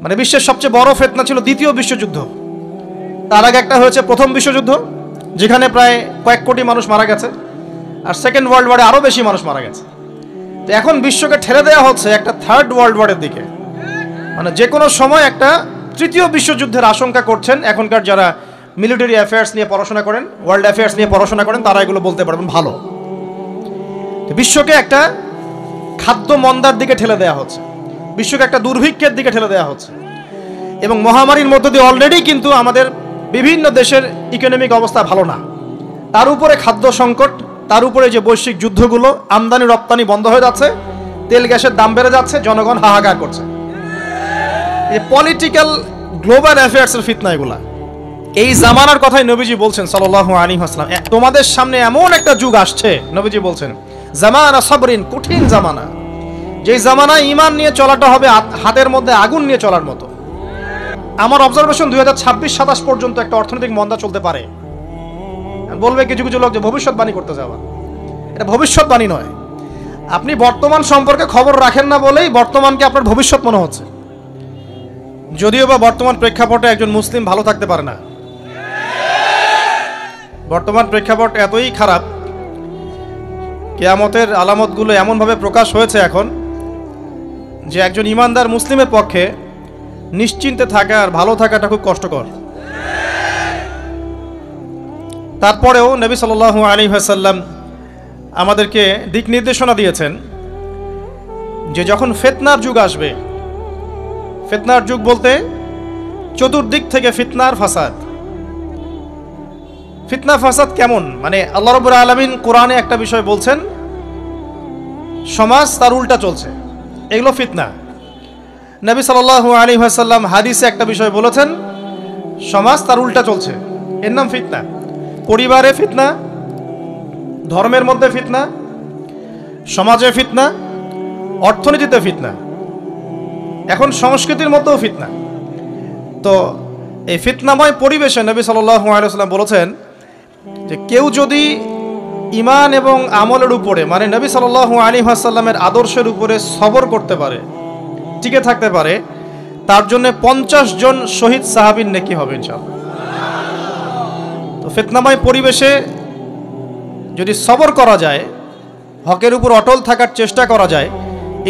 মানে বিশ্বের সবচেয়ে বড় ফিতনা ছিল দ্বিতীয় বিশ্বযুদ্ধ। তার আগে একটা হয়েছে প্রথম বিশ্বযুদ্ধ, যেখানে প্রায় কয়েক কোটি মানুষ মারা গেছে, আর সেকেন্ড ওয়ার্ল্ড ওয়ারে আরও বেশি মানুষ মারা গেছে। তো এখন বিশ্বকে ঠেলে দেওয়া হচ্ছে একটা থার্ড ওয়ার্ল্ড ওয়ারের দিকে, মানে যে কোনো সময় একটা তৃতীয় বিশ্বযুদ্ধের আশঙ্কা করছেন এখনকার যারা মিলিটারি অ্যাফেয়ার্স নিয়ে পড়াশোনা করেন, ওয়ার্ল্ড অ্যাফেয়ার্স নিয়ে পড়াশোনা করেন, তারা এগুলো বলতে পারবেন ভালো। বিশ্বকে একটা খাদ্য মন্দার দিকে ঠেলে দেওয়া হচ্ছে, বিশ্বকে একটা দুর্ভিক্ষের দিকে ঠেলে দেওয়া হচ্ছে, এবং মহামারীর মধ্য দিয়ে অলরেডি কিন্তু আমাদের বিভিন্ন দেশের ইকোনমিক অবস্থা ভালো না, তার উপরে খাদ্য সংকট, তার উপরে যে বৈশ্বিক যুদ্ধগুলো, আমদানি রপ্তানি বন্ধ হয়ে যাচ্ছে, তেল গ্যাসের দাম বেড়ে যাচ্ছে, জনগণ হাহাকার করছে। এই পলিটিক্যাল গ্লোবাল অ্যাফেয়ার্সের ফিতনা এগুলা। এই জামানার কথাই নবীজি বলছেন সাল্লাল্লাহু আলাইহি ওয়াসাল্লাম, তোমাদের সামনে এমন একটা যুগ আসছে, নবীজি বলছেন জামানা সাবরিন, কঠিন জামানা, যেই জামানায় ঈমান নিয়ে চলাটা হবে হাতের মধ্যে আগুন নিয়ে চলার মতো। আমার অবজারভেশন 2026-27 পর্যন্ত একটা অর্থনৈতিক মন্দা চলতে পারে। বলবে কিছু কিছু লোক যে ভবিষ্যৎবাণী করতে যাওয়া, এটা ভবিষ্যৎবাণী নয়। আপনি বর্তমান সম্পর্কে খবর রাখেন না বলেই বর্তমানকে আপনার ভবিষ্যৎ মনে হচ্ছে, যদিও বা বর্তমান প্রেক্ষাপটে একজন মুসলিম ভালো থাকতে পারে না। বর্তমান প্রেক্ষাপট এতই খারাপ, কিয়ামতের আলামতগুলো এমনভাবে প্রকাশ হয়েছে এখন যে একজন ইমানদার মুসলিমের পক্ষে নিশ্চিন্তে থাকা আর ভালো থাকাটা খুব কষ্টকর। তারপরেও নবী সাল্লাল্লাহু আলাইহি ওয়াসাল্লাম আমাদেরকে দিক নির্দেশনা দিয়েছেন যে যখন ফিতনার যুগ আসবে, ফিতনার যুগ বলতে চতুর্দিক থেকে ফিতনার ফাসাদ। ফিতনা ফাসাদ কেমন, মানে আল্লাহ রাব্বুল আলামিন কোরআনে একটা বিষয় বলছেন, সমাজ তার উল্টা চলছে, এগুলো ফিতনা। নবী সাল্লাল্লাহু আলাইহি ওয়াসাল্লাম হাদিসে একটা বিষয় বলেছেন, সমাজ তার উল্টা চলছে, এর নাম ফিতনা। পরিবারে ফিতনা, ধর্মের মধ্যে ফিতনা, সমাজে ফিতনা, অর্থনীতিতে ফিতনা, এখন সংস্কৃতির মধ্যেও ফিতনা। তো এই ফিতনাময় পরিবেশে নবী সাল্লাল্লাহু আলাইহি ওয়াসাল্লাম বলেছেন যে কেউ যদি ঈমান এবং আমলের উপরে, মানে নবী সাল্লাল্লাহু আলাইহি ওয়াসাল্লামের আদর্শের উপরে সবর করতে পারে, টিকে থাকতে পারে, তার জন্য 50 জন শহীদ সাহাবীর নেকি হবে ইনশাআল্লাহ। তো ফিতনাময় পরিবেশে যদি সবর করা যায়, হকের উপর অটল থাকার চেষ্টা করা যায়,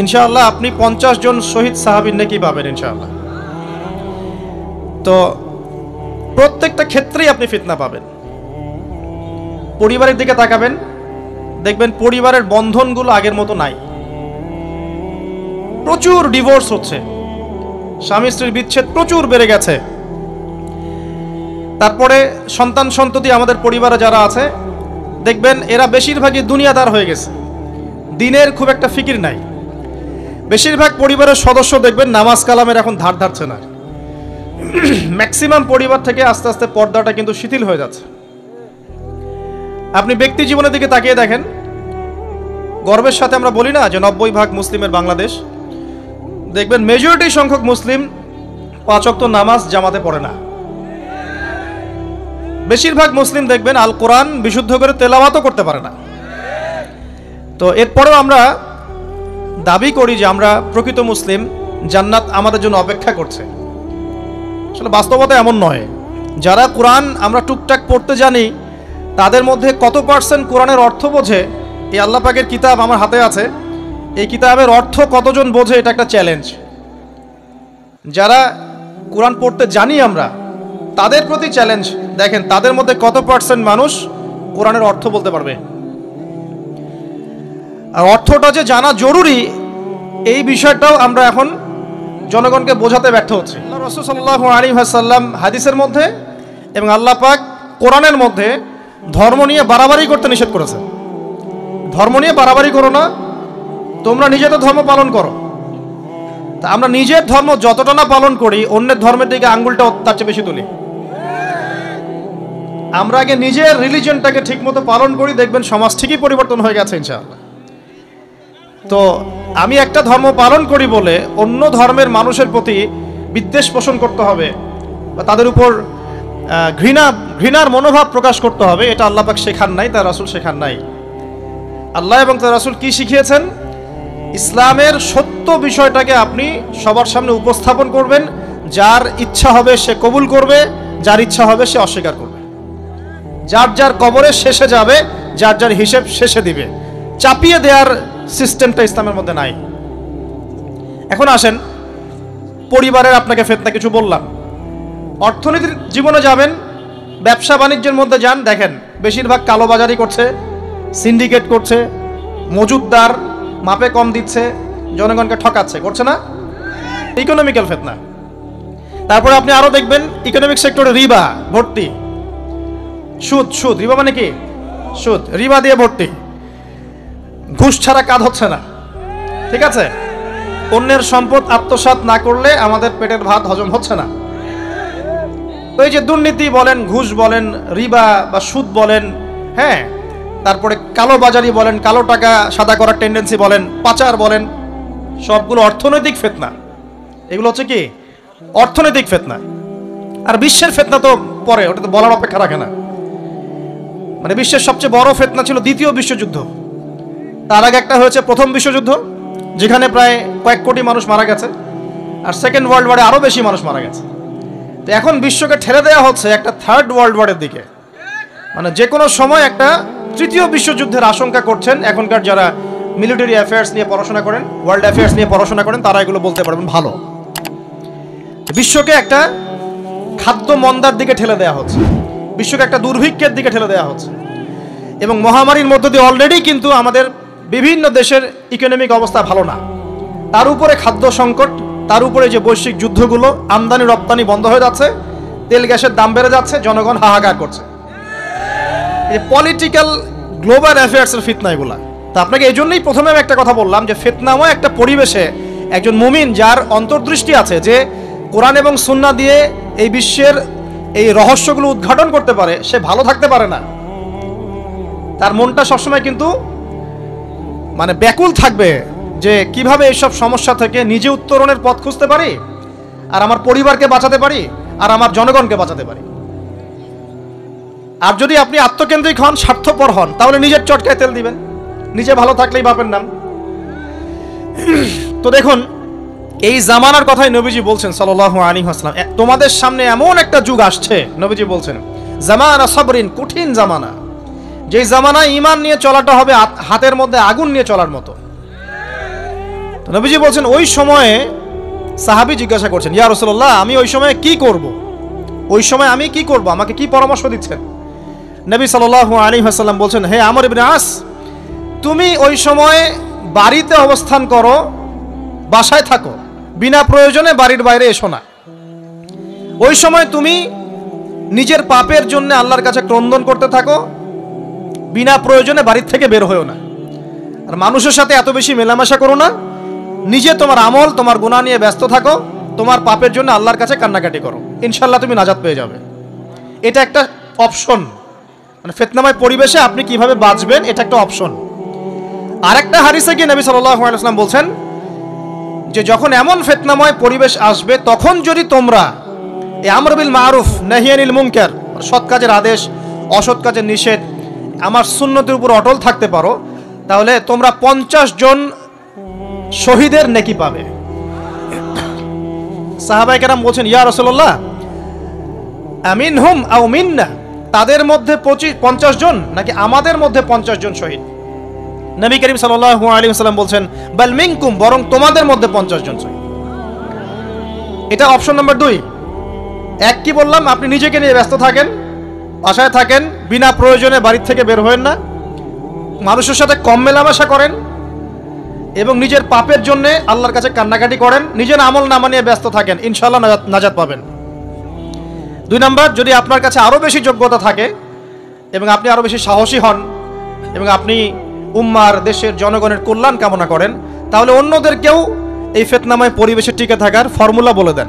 ইনশাআল্লাহ আপনি 50 জন শহীদ সাহাবীর নেকি পাবেন ইনশাআল্লাহ। তো প্রত্যেকটা ক্ষেত্রেই আপনি ফিতনা পাবেন। পরিবারের দিকে তাকাবেন, দেখবেন পরিবারের বন্ধনগুলো আগের মতো নাই, প্রচুর ডিভোর্স হচ্ছে, স্বামী স্ত্রীর বিচ্ছেদ প্রচুর বেড়ে গেছে। তারপরে সন্তান সন্ততি আমাদের পরিবারে যারা আছে, দেখবেন এরা বেশিরভাগই দুনিয়াদার হয়ে গেছে, দিনের খুব একটা ফিকির নাই। বেশিরভাগ পরিবারের সদস্য দেখবেন নামাজ কালামের এখন ধার ধারছে না। ম্যাক্সিমাম পরিবার থেকে আস্তে আস্তে পর্দাটা কিন্তু শিথিল হয়ে যাচ্ছে। আপনি ব্যক্তি জীবনের দিকে তাকিয়ে দেখেন, গর্বের সাথে আমরা বলি না যে 90% মুসলিমের বাংলাদেশ, দেখবেন মেজরিটি সংখ্যক মুসলিম 5 ওয়াক্ত নামাজ জামাতে পড়ে না। বেশিরভাগ মুসলিম দেখবেন আল কোরআন বিশুদ্ধ করে তেলাওয়াতও করতে পারে না। তো এরপরেও আমরা দাবি করি যে আমরা প্রকৃত মুসলিম, জান্নাত আমাদের জন্য অপেক্ষা করছে। আসলে বাস্তবতা এমন নয়। যারা কোরআন আমরা টুকটাক পড়তে জানি, তাদের মধ্যে কত % কোরআনের অর্থ বোঝে? এই আল্লাহ পাকের কিতাব আমার হাতে আছে, এই কিতাবের অর্থ কতজন বোঝে? এটা একটা চ্যালেঞ্জ। যারা কোরআন পড়তে জানি আমরা, তাদের প্রতি চ্যালেঞ্জ, দেখেন তাদের মধ্যে কত % মানুষ কোরআনের অর্থ বলতে পারবে। আর অর্থটা যে জানা জরুরি, এই বিষয়টাও আমরা এখন জনগণকে বোঝাতে ব্যর্থ হচ্ছি। আল্লাহ রাসূল সাল্লাল্লাহু আলাইহি ওয়াসাল্লাম হাদিসের মধ্যে এবং আল্লাহ পাক কোরআনের মধ্যে ধর্ম নিয়ে বাড়াবাড়ি করতে নিষেধ করেছে। ধর্ম নিয়ে বাড়াবাড়ি করো না, তোমরা নিজেদের ধর্ম পালন করো। তা আমরা নিজের ধর্ম যতটা না পালন করি, অন্যের ধর্মের দিকে আঙ্গুলটা তার চেয়ে বেশি তুলি। আমরা আগে নিজের রিলিজিয়নটাকে ঠিকমতো পালন করি, দেখবেন সমাজ ঠিকই পরিবর্তন হয়ে গেছে ইনশাআল্লাহ। তো আমি একটা ধর্ম পালন করি বলে অন্য ধর্মের মানুষের প্রতি বিদ্বেষ পোষণ করতে হবে বা তাদের উপর ঘৃণার মনোভাব প্রকাশ করতে হবে, এটা আল্লাহ পাক শেখান নাই, তার রাসূল শেখান নাই। আল্লাহ এবং তার রাসূল কি শিখিয়েছেন? ইসলামের সত্য বিষয়টাকে আপনি সবার সামনে উপস্থাপন করবেন। যার ইচ্ছা হবে সে কবুল করবে, যার ইচ্ছা হবে সে অস্বীকার করবে। যার যার কবরে শেষে যাবে, যার যার হিসেব শেষে দিবে। চাপিয়ে দেওয়ার সিস্টেমটা ইসলামের মধ্যে নাই। এখন আসেন, পরিবারের আপনাকে ফিতনা কিছু বললাম। অর্থনীতির জীবনে যাবেন, ব্যবসা বাণিজ্যের মধ্যে যান, দেখেন বেশিরভাগ কালোবাজারি করছে, সিন্ডিকেট করছে, মজুদদার মাপে কম দিচ্ছে, জনগণকে ঠকাচ্ছে, করছে না? ইকোনমিক্যাল ফিতনা। তারপরে আপনি আরো দেখবেন ইকোনমিক সেক্টরে রিবা ভর্তি, সুদ। সুদ রিবা মানে কি? সুদ, রিবা দিয়ে ভর্তি। ঘুষ ছাড়া কাজ হচ্ছে না, ঠিক আছে? অন্যের সম্পদ আত্মসাৎ না করলে আমাদের পেটের ভাত হজম হচ্ছে না। ওই যে দুর্নীতি বলেন, ঘুষ বলেন, রিবা বা সুদ বলেন, হ্যাঁ, তারপরে কালো বাজারি বলেন, কালো টাকা সাদা করার টেন্ডেন্সি বলেন, পাচার বলেন, সবগুলো অর্থনৈতিক ফিতনা। এগুলো হচ্ছে কি? অর্থনৈতিক ফিতনা। আর বিশ্বের ফিতনা তো পরে, ওটা তো বলার অপেক্ষা রাখে না। মানে বিশ্বের সবচেয়ে বড় ফিতনা ছিল দ্বিতীয় বিশ্বযুদ্ধ। তার আগে একটা হয়েছে প্রথম বিশ্বযুদ্ধ, যেখানে প্রায় কয়েক কোটি মানুষ মারা গেছে। আর সেকেন্ড ওয়ার্ল্ড ওয়ারে আরও বেশি মানুষ মারা গেছে। তো এখন বিশ্বকে ঠেলে দেওয়া হচ্ছে একটা থার্ড ওয়ার্ল্ড ওয়ারের দিকে। মানে যে কোনো সময় একটা তৃতীয় বিশ্বযুদ্ধের আশঙ্কা করছেন এখনকার যারা মিলিটারি অ্যাফেয়ার্স নিয়ে পড়াশোনা করেন, ওয়ার্ল্ড অ্যাফেয়ার্স নিয়ে পড়াশোনা করেন, তারা এগুলো বলতে পারবেন ভালো। বিশ্বকে একটা খাদ্য মন্দার দিকে ঠেলে দেওয়া হচ্ছে, বিশ্বকে একটা দুর্ভিক্ষের দিকে ঠেলে দেওয়া হচ্ছে। এবং মহামারীর মধ্য দিয়ে অলরেডি কিন্তু আমাদের বিভিন্ন দেশের ইকোনমিক অবস্থা ভালো না। তার উপরে খাদ্য সংকট, তার উপরে যে বৈশ্বিক যুদ্ধগুলো, আমদানি রপ্তানি বন্ধ হয়ে যাচ্ছে, তেল গ্যাসের দাম বেড়ে যাচ্ছে, জনগণ হাহাকার করছে। এই পলিটিক্যাল গ্লোবাল অ্যাফেয়ার্সের ফিতনা এগুলা। তা আপনাকে এই জন্যই প্রথমে আমি একটা কথা বললাম যে ফিতনাময় একটা পরিবেশে একজন মুমিন যার অন্তর্দৃষ্টি আছে, যে কোরআন এবং সুন্নাহ দিয়ে এই বিশ্বের এই রহস্যগুলো উদ্ঘাটন করতে পারে, সে ভালো থাকতে পারে না। তার মনটা সবসময় কিন্তু মানে ব্যাকুল থাকবে যে কিভাবে এইসব সমস্যা থেকে নিজে উত্তরণের পথ খুঁজতে পারি, আর আমার পরিবারকে বাঁচাতে পারি, আর আমার জনগণকে বাঁচাতে পারি। আর যদি আপনি আত্মকেন্দ্রিক হন, স্বার্থপর হন, তাহলে নিজের চটকায় তেল দিবেন। নিজে ভালো থাকলেই বাপের নাম। তো দেখুন, এই জামানার কথাই নবীজি বলছেন সাল্লাল্লাহু আলাইহি ওয়াসাল্লাম, তোমাদের সামনে এমন একটা যুগ আসছে, নবীজি বলছেন জামানা সাবরিন, কঠিন জামানা। যেই জামানায় ঈমান নিয়ে চলাটা হবে হাতের মধ্যে আগুন নিয়ে চলার মতো। তো নবীজি বলছেন ওই সময়ে, সাহাবী জিজ্ঞাসা করছেন, ইয়া রাসূলুল্লাহ, আমি ওই সময়ে কি করব? ওই সময় আমি কি করব? আমাকে কি পরামর্শ দিচ্ছেন? নবী সাল্লাল্লাহু আলাইহি ওয়াসাল্লাম বলছেন, হে আমর ইবনে আস, তুমি ওই সময় বাড়িতে অবস্থান করো, বাসায় থাকো, বিনা প্রয়োজনে বাড়ির বাইরে এসো না। ওই সময় তুমি নিজের পাপের জন্য আল্লাহর কাছে ক্রন্দন করতে থাকো, বিনা প্রয়োজনে বাড়ির থেকে বের হয়েও না। আর মানুষের সাথে এত বেশি মেলামেশা করো না। নিজে তোমার আমল, তোমার গুনাহ নিয়ে ব্যস্ত থাকো, তোমার পাপের জন্য আল্লাহর কাছে কান্নাকাটি করো, ইনশাআল্লাহ তুমি নাজাত পেয়ে যাবে। এটা একটা অপশন। মানে ফিতনাময় পরিবেশে আপনি কিভাবে বাঁচবেন, এটা একটা অপশন। আরেকটা হাদিসে গিয়ে নবী সাল্লাল্লাহু আলাইহি ওয়াসাল্লাম বলছেন যে যখন এমন ফিতনাময় পরিবেশ আসবে, তখন যদি তোমরা এই আমর বিল মারুফ নাহি আনিল মুনকার, সৎ কাজের আদেশ, অসৎ কাজের নিষেধ, আমার সুন্নতের উপর অটল থাকতে পারো, তাহলে তোমরা 50 জন শহীদের নেকি পাবে। সাহাবায়ে কেরাম বলছেন, ইয়া রাসূলুল্লাহ, আমিনহুম আও মিন্না, তাদের মধ্যে 50 জন নাকি আমাদের মধ্যে 50 জন শহীদ? নবী করিম সাল্লাল্লাহু আলাইহি ওয়াসাল্লাম বলছেন, বাল মিনকুম, বরং তোমাদের মধ্যে 50 জন শহীদ। এটা অপশন নাম্বার 2। এক কি বললাম, আপনি নিজেকে নিয়ে ব্যস্ত থাকেন, বাসায় থাকেন, বিনা প্রয়োজনে বাড়ির থেকে বের হবেন না, মানুষের সাথে কম মেলামেশা করেন, এবং নিজের পাপের জন্য আল্লাহর কাছে কান্নাকাটি করেন, নিজের আমল নামা নিয়ে ব্যস্ত থাকেন, ইনশাআল্লাহ নাজাত পাবেন। 2 নাম্বার, যদি আপনার কাছে আরো বেশি যোগ্যতা থাকে এবং আপনি আরো বেশি সাহসী হন এবং আপনি উম্মার, দেশের জনগণের কল্যাণ কামনা করেন, তাহলে অন্যদেরকেও এই ফিতনাময় পরিবেশে টিকে থাকার ফর্মুলা বলে দেন।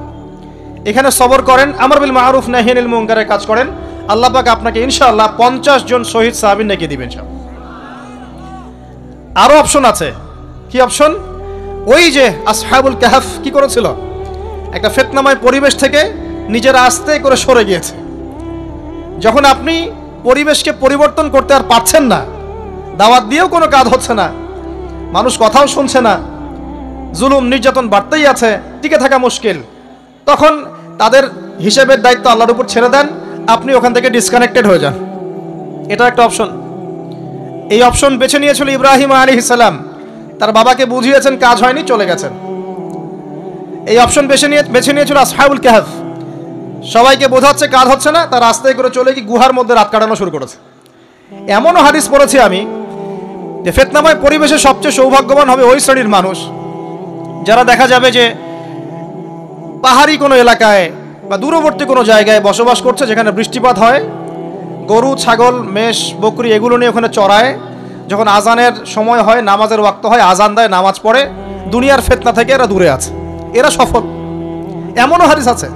এখানে সবর করেন, আমর বিল মারুফ নাহি আনিল মুনকারের কাজ করেন, আল্লাহ পাক আপনাকে ইনশাআল্লাহ 50 জন শহীদ সাহাবী নেকি দিবেন। আরো অপশন আছে। কি অপশন? ওই যে আসহাবুল কাহফ কি করেছিল, একটা ফিতনাময় পরিবেশ থেকে নিজেরা আস্তে করে সরে গিয়েছে। যখন আপনি পরিবেশকে পরিবর্তন করতে আর পারছেন না, দাওয়াত দিয়েও কোনো কাজ হচ্ছে না, মানুষ কথাও শুনছে না, জুলুম নির্যাতন বাড়তেই আছে, টিকে থাকা মুশকিল, তখন তাদের হিসেবের দায়িত্ব আল্লাহর উপর ছেড়ে দেন, আপনি ওখান থেকে ডিসকানেক্টেড হয়ে যান। এটা একটা অপশন। এই অপশন বেছে নিয়েছিল ইব্রাহিম আলাইহিস সালাম। তার বাবাকে বুঝিয়েছেন, কাজ হয়নি, চলে গেছেন। এই অপশন বেছে নিয়েছিল আসহাবুল কাহফ। সবাইকে বোঝাচ্ছে, কাজ হচ্ছে না, তার রাস্তায় করে চলে গিয়ে গুহার মধ্যে রাত কাটানো শুরু করেছে। এমনও হাদিস পড়েছি আমি যে ফিতনাময় পরিবেশে সবচেয়ে সৌভাগ্যবান হবে ওই শ্রেণীর মানুষ যারা দেখা যাবে যে পাহাড়ি কোনো এলাকায় বা দূরবর্তী কোনো জায়গায় বসবাস করছে, যেখানে বৃষ্টিপাত হয়, গরু ছাগল মেষ বকরি এগুলো নিয়ে ওখানে চড়ায়, যখন আজানের সময় হয়, নামাজের ওয়াক্ত হয়, আজান দেয়, নামাজ পড়ে, দুনিয়ার ফিতনা থেকে এরা দূরে আছে, এরা সফল। এমনও হাদিস আছে।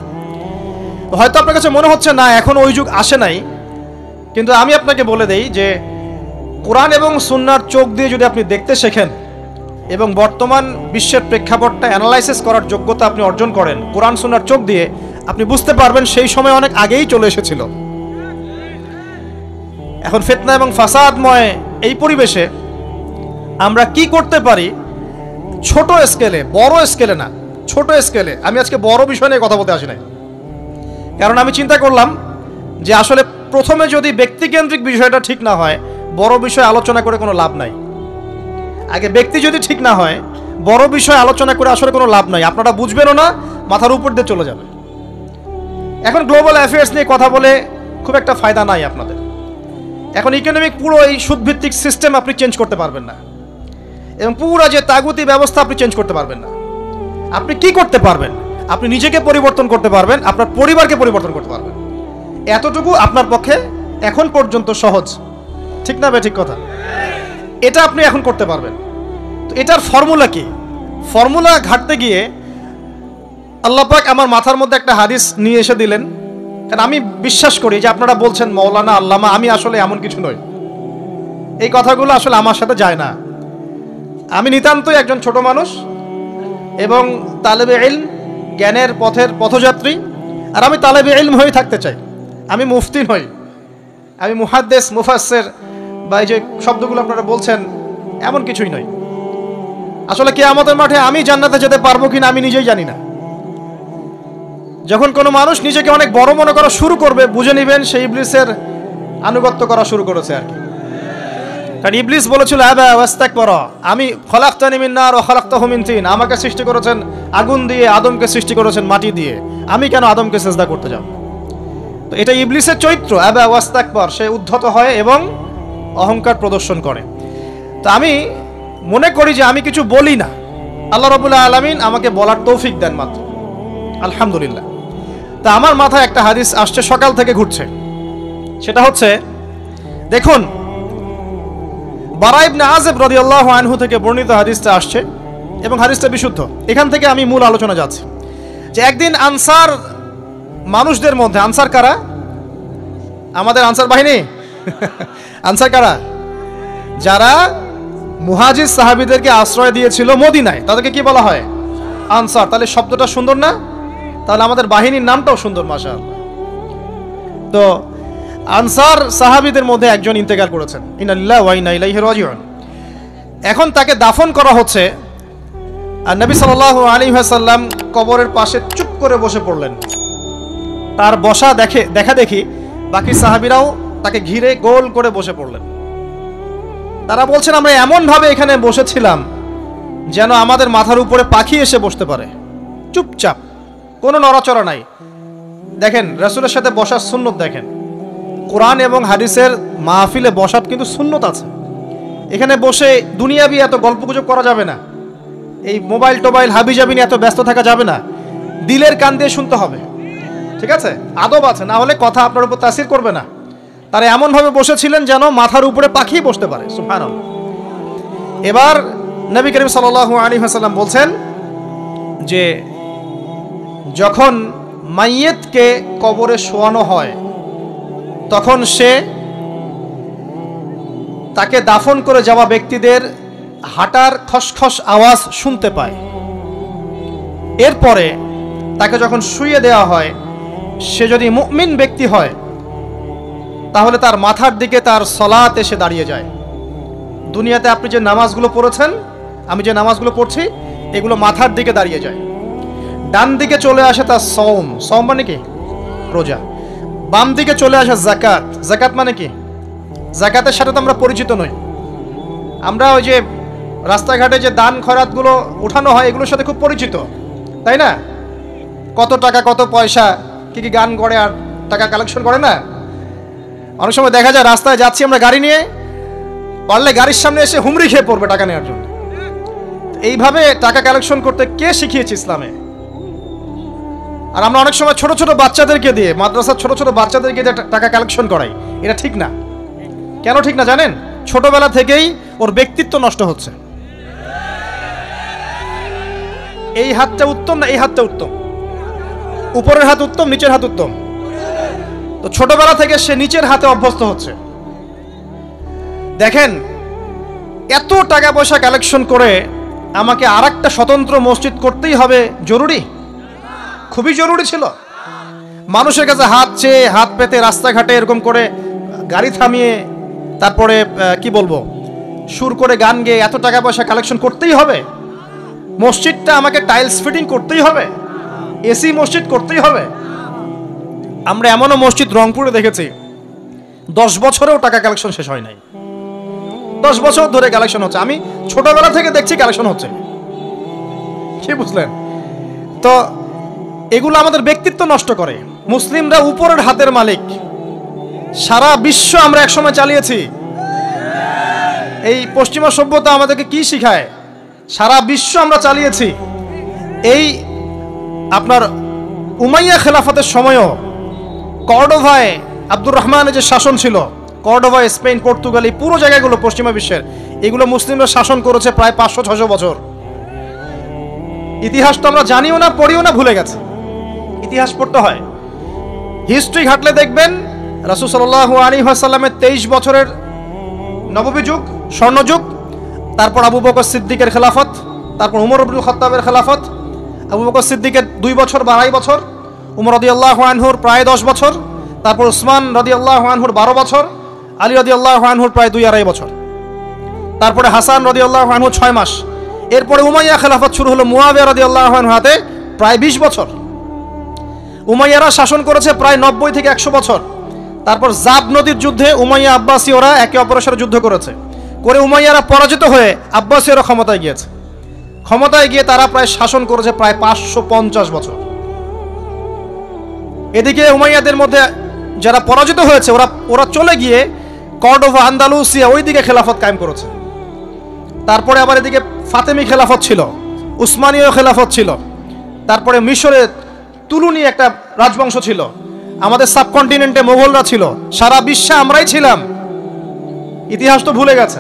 হয়তো আপনার কাছে মনে হচ্ছে না এখন ওই যুগ আসে নাই, কিন্তু আমি আপনাকে বলে দেই যে কোরআন এবং সুন্নাহর চোখ দিয়ে যদি আপনি দেখতে শেখেন এবং বর্তমান বিশ্বের প্রেক্ষাপটটা অ্যানালাইসিস করার যোগ্যতা আপনি অর্জন করেন কোরআন সুন্নাহর চোখ দিয়ে, আপনি বুঝতে পারবেন সেই সময় অনেক আগেই চলে এসেছিল। এখন ফিতনা এবং ফাসাদময় এই পরিবেশে আমরা কি করতে পারি, ছোট স্কেলে, বড় স্কেলে না, ছোট স্কেলে। আমি আজকে বড় বিষয় নিয়ে কথা বলতে আসি নাই, কারণ আমি চিন্তা করলাম যে আসলে প্রথমে যদি ব্যক্তিকেন্দ্রিক বিষয়টা ঠিক না হয়, বড় বিষয় আলোচনা করে কোনো লাভ নাই। আগে ব্যক্তি যদি ঠিক না হয়, বড় বিষয় আলোচনা করে আসলে কোনো লাভ নাই, আপনারা বুঝবেনও না, মাথার উপর দিয়ে চলে যাবে। এখন গ্লোবাল অ্যাফেয়ার্স নিয়ে কথা বলে খুব একটা ফায়দা নাই আপনাদের। এখন ইকোনমিক পুরো এই সুদভিত্তিক সিস্টেম আপনি চেঞ্জ করতে পারবেন না, এবং পুরো যে তাগুতি ব্যবস্থা আপনি চেঞ্জ করতে পারবেন না। আপনি কি করতে পারবেন? আপনি নিজেকে পরিবর্তন করতে পারবেন, আপনার পরিবারকে পরিবর্তন করতে পারবেন। এতটুকু আপনার পক্ষে এখন পর্যন্ত সহজ, ঠিক না? ঠিক কথা। এটা আপনি এখন করতে পারবেন। তো এটার ফর্মুলা কি? ফর্মুলা ঘাটতে গিয়ে আল্লাহ পাক আমার মাথার মধ্যে একটা হাদিস নিয়ে এসে দিলেন। কারণ আমি বিশ্বাস করি যে আপনারা বলছেন মৌলানা আল্লামা, আমি আসলে এমন কিছু নই। এই কথাগুলো আসলে আমার সাথে যায় না। আমি নিতান্তই একজন ছোট মানুষ এবং তালেবে ইলম, জ্ঞানের পথের পথযাত্রী। আর আমি তালেবে ইলম হয়ে থাকতে চাই। আমি মুফতি নই, আমি মুহাদ্দিস, মুফাসসির বা এই যে শব্দগুলো আপনারা বলছেন, এমন কিছুই নয়। আসলে কিয়ামতের মাঠে আমি জান্নাতে যেতে পারবো কিনা আমি নিজেই জানি না। যখন কোনো মানুষ নিজেকে অনেক বড় মনে করা শুরু করবে, বুঝে নেবেন সেই ইবলিসের আনুগত্য করা শুরু করেছে আর কি। কারণ ইবলিস বলেছিল আবা ওয়াস্তাকবারা, আমি খলাকতানি মিন নার ওয়া খলাকতাহু মিন তিন, আমাকে সৃষ্টি করেছেন আগুন দিয়ে, আদমকে সৃষ্টি করেছেন মাটি দিয়ে, আমি কেন আদমকে সিজদা করতে যাব? তো এটা ইবলিসের চরিত্র, আবা ওয়াস্তাকবার, সে উদ্ধত হয় এবং অহংকার প্রদর্শন করে। তো আমি মনে করি যে আমি কিছু বলি না, আল্লাহ রাব্বুল আলামিন আমাকে বলার তৌফিক দেন মাত্র, আলহামদুলিল্লাহ। তা আমার মাথায় একটা হাদিস আসছে, সকাল থেকে ঘুরছে। সেটা হচ্ছে, দেখুন, বারা ইবনে আযিব রাদিয়াল্লাহু আনহু থেকে বর্ণিত হাদিসটা আসছে এবং হাদিসটা বিশুদ্ধ। এখান থেকে আমি মূল আলোচনা যাচ্ছি যে একদিন আনসার মানুষদের মধ্যে, আনসার কারা? আমাদের আনসার বাহিনী। আনসার কারা? যারা মুহাজির সাহাবীদেরকে আশ্রয় দিয়েছিল মদিনায়, তাদেরকে কি বলা হয়? আনসার। তাহলে শব্দটা সুন্দর না? তাহলে আমাদের বাহিনীর নামটাও সুন্দর, মাশাআল্লাহ। তো আনসার সাহাবীদের মধ্যে একজন ইন্তেকাল করেছেন, ইন্না লিল্লাহি ওয়া ইন্না ইলাইহি রাজিউন। এখন তাকে দাফন করা হচ্ছে, আর নবী সাল্লাল্লাহু আলাইহি ওয়াসাল্লাম কবরের পাশে চুপ করে বসে পড়লেন। তার বসা দেখা দেখি বাকি সাহাবীরাও তাকে ঘিরে গোল করে বসে পড়লেন। তারা বলছেন, আমরা এমন ভাবে এখানে বসেছিলাম যেন আমাদের মাথার উপরে পাখি এসে বসতে পারে, চুপচাপ, কোনো নড়াচড়া নাই। দেখেন রাসূলের সাথে বসার সুন্নত, দেখেন কোরআন এবং হাদিসের মাহফিলে বসার কিন্তু সুন্নত আছে। এখানে বসে দুনিয়াবি এত গল্পগুজব করা যাবে না, এই মোবাইল টোবাইল হাবিজাবি নিয়ে এত ব্যস্ত থাকা যাবে না, দিলের কান দিয়ে শুনতে হবে, ঠিক আছে? আদব আছে, না হলে কথা আপনার উপর তাসির করবে না। তারা এমনভাবে বসেছিলেন যেন মাথার উপরে পাখি বসতে পারে, সুবহানাল্লাহ। এবার নবী করিম সাল্লাল্লাহু আলাইহি ওয়াসাল্লাম বলছেন যে যখন মাইয়েতকে কবরে শোয়ানো হয় তখন সে তাকে দাফন করে যাওয়া ব্যক্তিদের হাঁটার খসখস আওয়াজ শুনতে পায়। এরপরে তাকে যখন শুইয়ে দেওয়া হয়, সে যদি মুমিন ব্যক্তি হয় তাহলে তার মাথার দিকে তার সালাত এসে দাঁড়িয়ে যায়। দুনিয়াতে আপনি যে নামাজগুলো পড়েছেন, আমি যে নামাজগুলো পড়ছি, এগুলো মাথার দিকে দাঁড়িয়ে যায়। ডান দিকে চলে আসে তার সওম, সওম মানে কি? রোজা। বাম দিকে চলে আসে যাকাত, যাকাত মানে কি? যাকাতের সাথে তো আমরা পরিচিত নই। আমরা ওই যে রাস্তাঘাটে যে দান খয়রাতগুলো উঠানো হয় এগুলোর সাথে খুব পরিচিত, তাই না? কত টাকা কত পয়সা, কি কি গান করে আর টাকা কালেকশন করে না? অনেক সময় দেখা যায় রাস্তায় যাচ্ছি আমরা গাড়ি নিয়ে, পারলে গাড়ির সামনে এসে হুমড়ি খেয়ে পড়বে টাকা নেওয়ার জন্য। এইভাবে টাকা কালেকশন করতে কে শিখিয়েছে ইসলামে? আর আমরা অনেক সময় ছোট ছোট বাচ্চাদেরকে দিয়ে, মাদ্রাসার ছোট ছোট বাচ্চাদেরকে দিয়ে টাকা কালেকশন করাই। এটা ঠিক না। কেন ঠিক না জানেন? ছোটবেলা থেকেই ওর ব্যক্তিত্ব নষ্ট হচ্ছে। এই হাতটা উত্তম না এই হাতটা উত্তম? উপরের হাত উত্তম, নিচের হাত উত্তম? তো ছোটবেলা থেকে সে নিচের হাতে অভ্যস্ত হচ্ছে। দেখেন, এত টাকা পয়সা কালেকশন করে আমাকে আরেকটা স্বতন্ত্র মসজিদ করতেই হবে জরুরি? খুবই জরুরি ছিল। মানুষের কাছে হাত চেয়ে, হাত পেতে রাস্তাঘাটে এরকম করে গাড়ি থামিয়ে, তারপরে কি বলবো, সুর করে গান গেয়ে এত টাকা পয়সা কালেকশন করতেই হবে? মসজিদটা আমাকে টাইলস ফিটিং করতেই হবে? এসি মসজিদ করতেই হবে? আমরা এমনও মসজিদ রংপুরে দেখেছি 10 বছরেও টাকা কালেকশন শেষ হয় নাই। 10 বছর ধরে কালেকশন হচ্ছে। আমি ছোটবেলা থেকে দেখছি কালেকশন হচ্ছে। কি বুঝলেন? তো এগুলো আমাদের ব্যক্তিত্ব নষ্ট করে। মুসলিমরা উপরের হাতের মালিক। সারা বিশ্ব আমরা একসময় চালিয়েছি। এই পশ্চিমা সভ্যতা আমাদেরকে কি শিখায়? সারা বিশ্ব আমরা চালিয়েছি। এই আপনার উমাইয়া খেলাফতের সময়ও কর্ডোভায় আব্দুর রহমানের যে শাসন ছিল, কর্ডোভায়, স্পেন, পর্তুগাল, এই পুরো জায়গাগুলো পশ্চিমা বিশ্বের, এগুলো মুসলিমরা শাসন করেছে প্রায় 500-600 বছর। ইতিহাস তো আমরা জানিও না, পড়িও না, ভুলে গেছে। ইতিহাস পড়তে হয়। হিস্ট্রি ঘাটলে দেখবেন রাসূল সাল্লাল্লাহু আলাইহি ওয়াসাল্লামের 23 বছরের নববী যুগ, স্বর্ণযুগ, তারপর আবু বকর সিদ্দিকের খেলাফত, তারপর উমর ইবনুল খাত্তাবের খেলাফত। আবু বকর সিদ্দিকের 2 বছর বা 2.5 বছর, উমর রাদিয়াল্লাহু আনহুর প্রায় 10 বছর, তারপর উসমান রাদিয়াল্লাহু আনহুর 12 বছর, আলী রাদিয়াল্লাহু আনহুর প্রায় 2-2.5 বছর, তারপরে হাসান রাদিয়াল্লাহু আনহু 6 মাস। এরপরে উমাইয়া খেলাফত শুরু হলো মুয়াবিয়া রাদিয়াল্লাহু আনহু হাতে, প্রায় 20 বছর। উমাইয়ারা শাসন করেছে প্রায় 90 থেকে 100 বছর। তারপর জাব নদীর যুদ্ধে উমাইয়া আব্বাসীয়রা একে অপরের সাথে যুদ্ধ করেছে, করে উমাইয়ারা পরাজিত হয়ে আব্বাসীয়রা ক্ষমতায় গিয়েছে। ক্ষমতায় গিয়ে তারা প্রায় শাসন করেছে প্রায় 550 বছর। এদিকে উমাইয়াদের মধ্যে যারা পরাজিত হয়েছে ওরা চলে গিয়ে কর্ডোভা, আন্দালুসিয়া, ওইদিকে খেলাফত কায়েম করেছে। তারপরে আবার এদিকে ফাতেমি খেলাফত ছিল, উসমানীয় খেলাফত ছিল, তারপরে মিশরে তুলুনি একটা রাজবংশ ছিল, আমাদের সাবকন্টিনেন্টে মোগলরা ছিল, সারা বিশ্বে আমরাই ছিলাম। ইতিহাস তো ভুলে গেছে।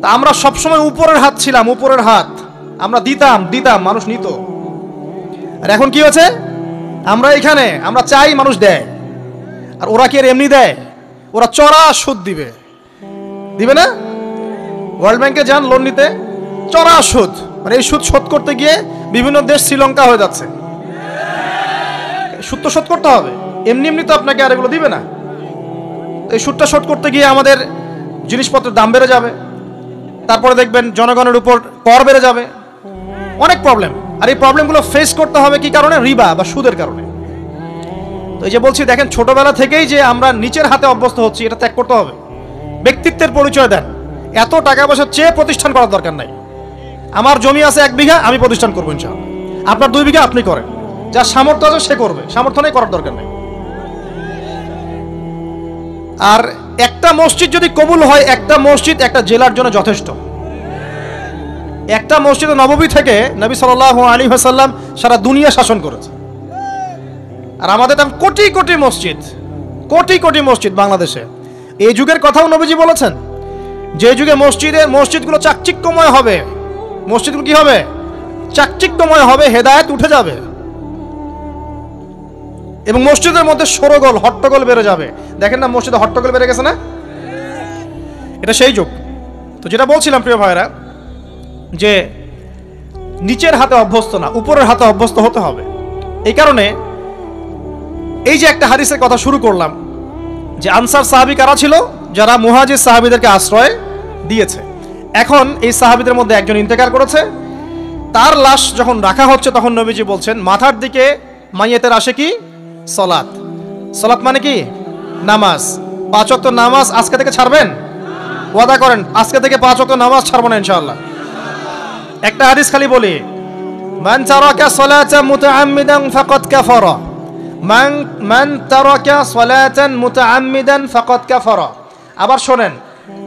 তা আমরা সবসময় উপরের হাত ছিলাম, উপরের হাত। আমরা দিতাম, মানুষ নিত। আর এখন কি হয়েছে? আমরা এখানে আমরা চাই, মানুষ দেয়। আর ওরা কি আর এমনি দেয়? ওরা চড়া সুদ দিবে না? ওয়ার্ল্ড ব্যাংকে যান লোন নিতে, চড়া সুদ। মানে এই সুদ শোধ করতে গিয়ে বিভিন্ন দেশ শ্রীলঙ্কা হয়ে যাচ্ছে। সুদ তো শোধ করতে হবে, এমনি তো আপনাকে আর এগুলো দিবে না। এই সুদটা শোধ করতে গিয়ে আমাদের জিনিসপত্রের দাম বেড়ে যাবে, তারপরে দেখবেন জনগণের উপর কর বেড়ে যাবে, অনেক প্রবলেম। আর এই প্রবলেমগুলো ফেস করতে হবে কি কারণে? রিবা বা সুদের কারণে। তো এই যে বলছি, দেখেন ছোটবেলা থেকেই যে আমরা নিচের হাতে অভ্যস্ত হচ্ছি, এটা ত্যাগ করতে হবে। ব্যক্তিত্বের পরিচয় দেন। এত টাকা পয়সা চেয়ে প্রতিষ্ঠান করার দরকার নাই। আমার জমি আছে 1 বিঘা, আমি প্রতিষ্ঠান করবো ইনশাআল্লাহ। আপনার 2 বিঘা আপনি করেন, যার সামর্থ্য আছে সে করবে, সামর্থ্য নেই করার দরকার নেই। আর একটা মসজিদ যদি কবুল হয়, একটা মসজিদ একটা জেলার জন্য যথেষ্ট। একটা মসজিদ নববী থেকে নবী সাল্লাল্লাহু আলাইহি ওয়াসাল্লাম সারা দুনিয়া শাসন করেছে। আর আমাদের তো কোটি কোটি মসজিদ বাংলাদেশে। এই যুগের কথাও নবীজি বলেছেন, যে যুগে মসজিদগুলো চাকচিক্যময় হবে, মসজিদগুলো কি হবে? চাকচিক্যময় হবে, হেদায়েত উঠে যাবে এবং মসজিদের মধ্যে শোরগোল, হট্টগোল বেড়ে যাবে। দেখেন না মসজিদে হট্টগোল বেড়ে গেছে না? এটা সেই যুগ। তো যেটা বলছিলাম প্রিয় ভাইরা, যে নিচের হাতে অভ্যস্ত না, উপরের হাতে অভ্যস্ত হতে হবে। এই কারণে এই যে একটা হাদিসের কথা শুরু করলাম, যে আনসার সাহাবী কারা ছিল? যারা মুহাজির সাহাবীদেরকে আশ্রয় দিয়েছে। এখন এই সাহাবীদের মধ্যে একজন ইন্তেকাল করেছে, তার লাশ যখন রাখা হচ্ছে তখন নবীজি বলছেন মাথার দিকে মাইয়েতের আসে কি সালাত। সালাত মানে কি নামাজ। 5 ওয়াক্ত নামাজ আজকে থেকে ছাড়বেন? ওয়াদা করেন আজকে থেকে 5 ওয়াক্ত নামাজ ছাড়বো না ইনশাআল্লাহ। একটা হাদিস খালি বলি, মান তারাকা সালাতান মুতাআম্মিদান ফাকাদ কাফারা, মান তারাকা সালাতান মুতাআম্মিদান ফাকাদ কাফারা। আবার শোনেন,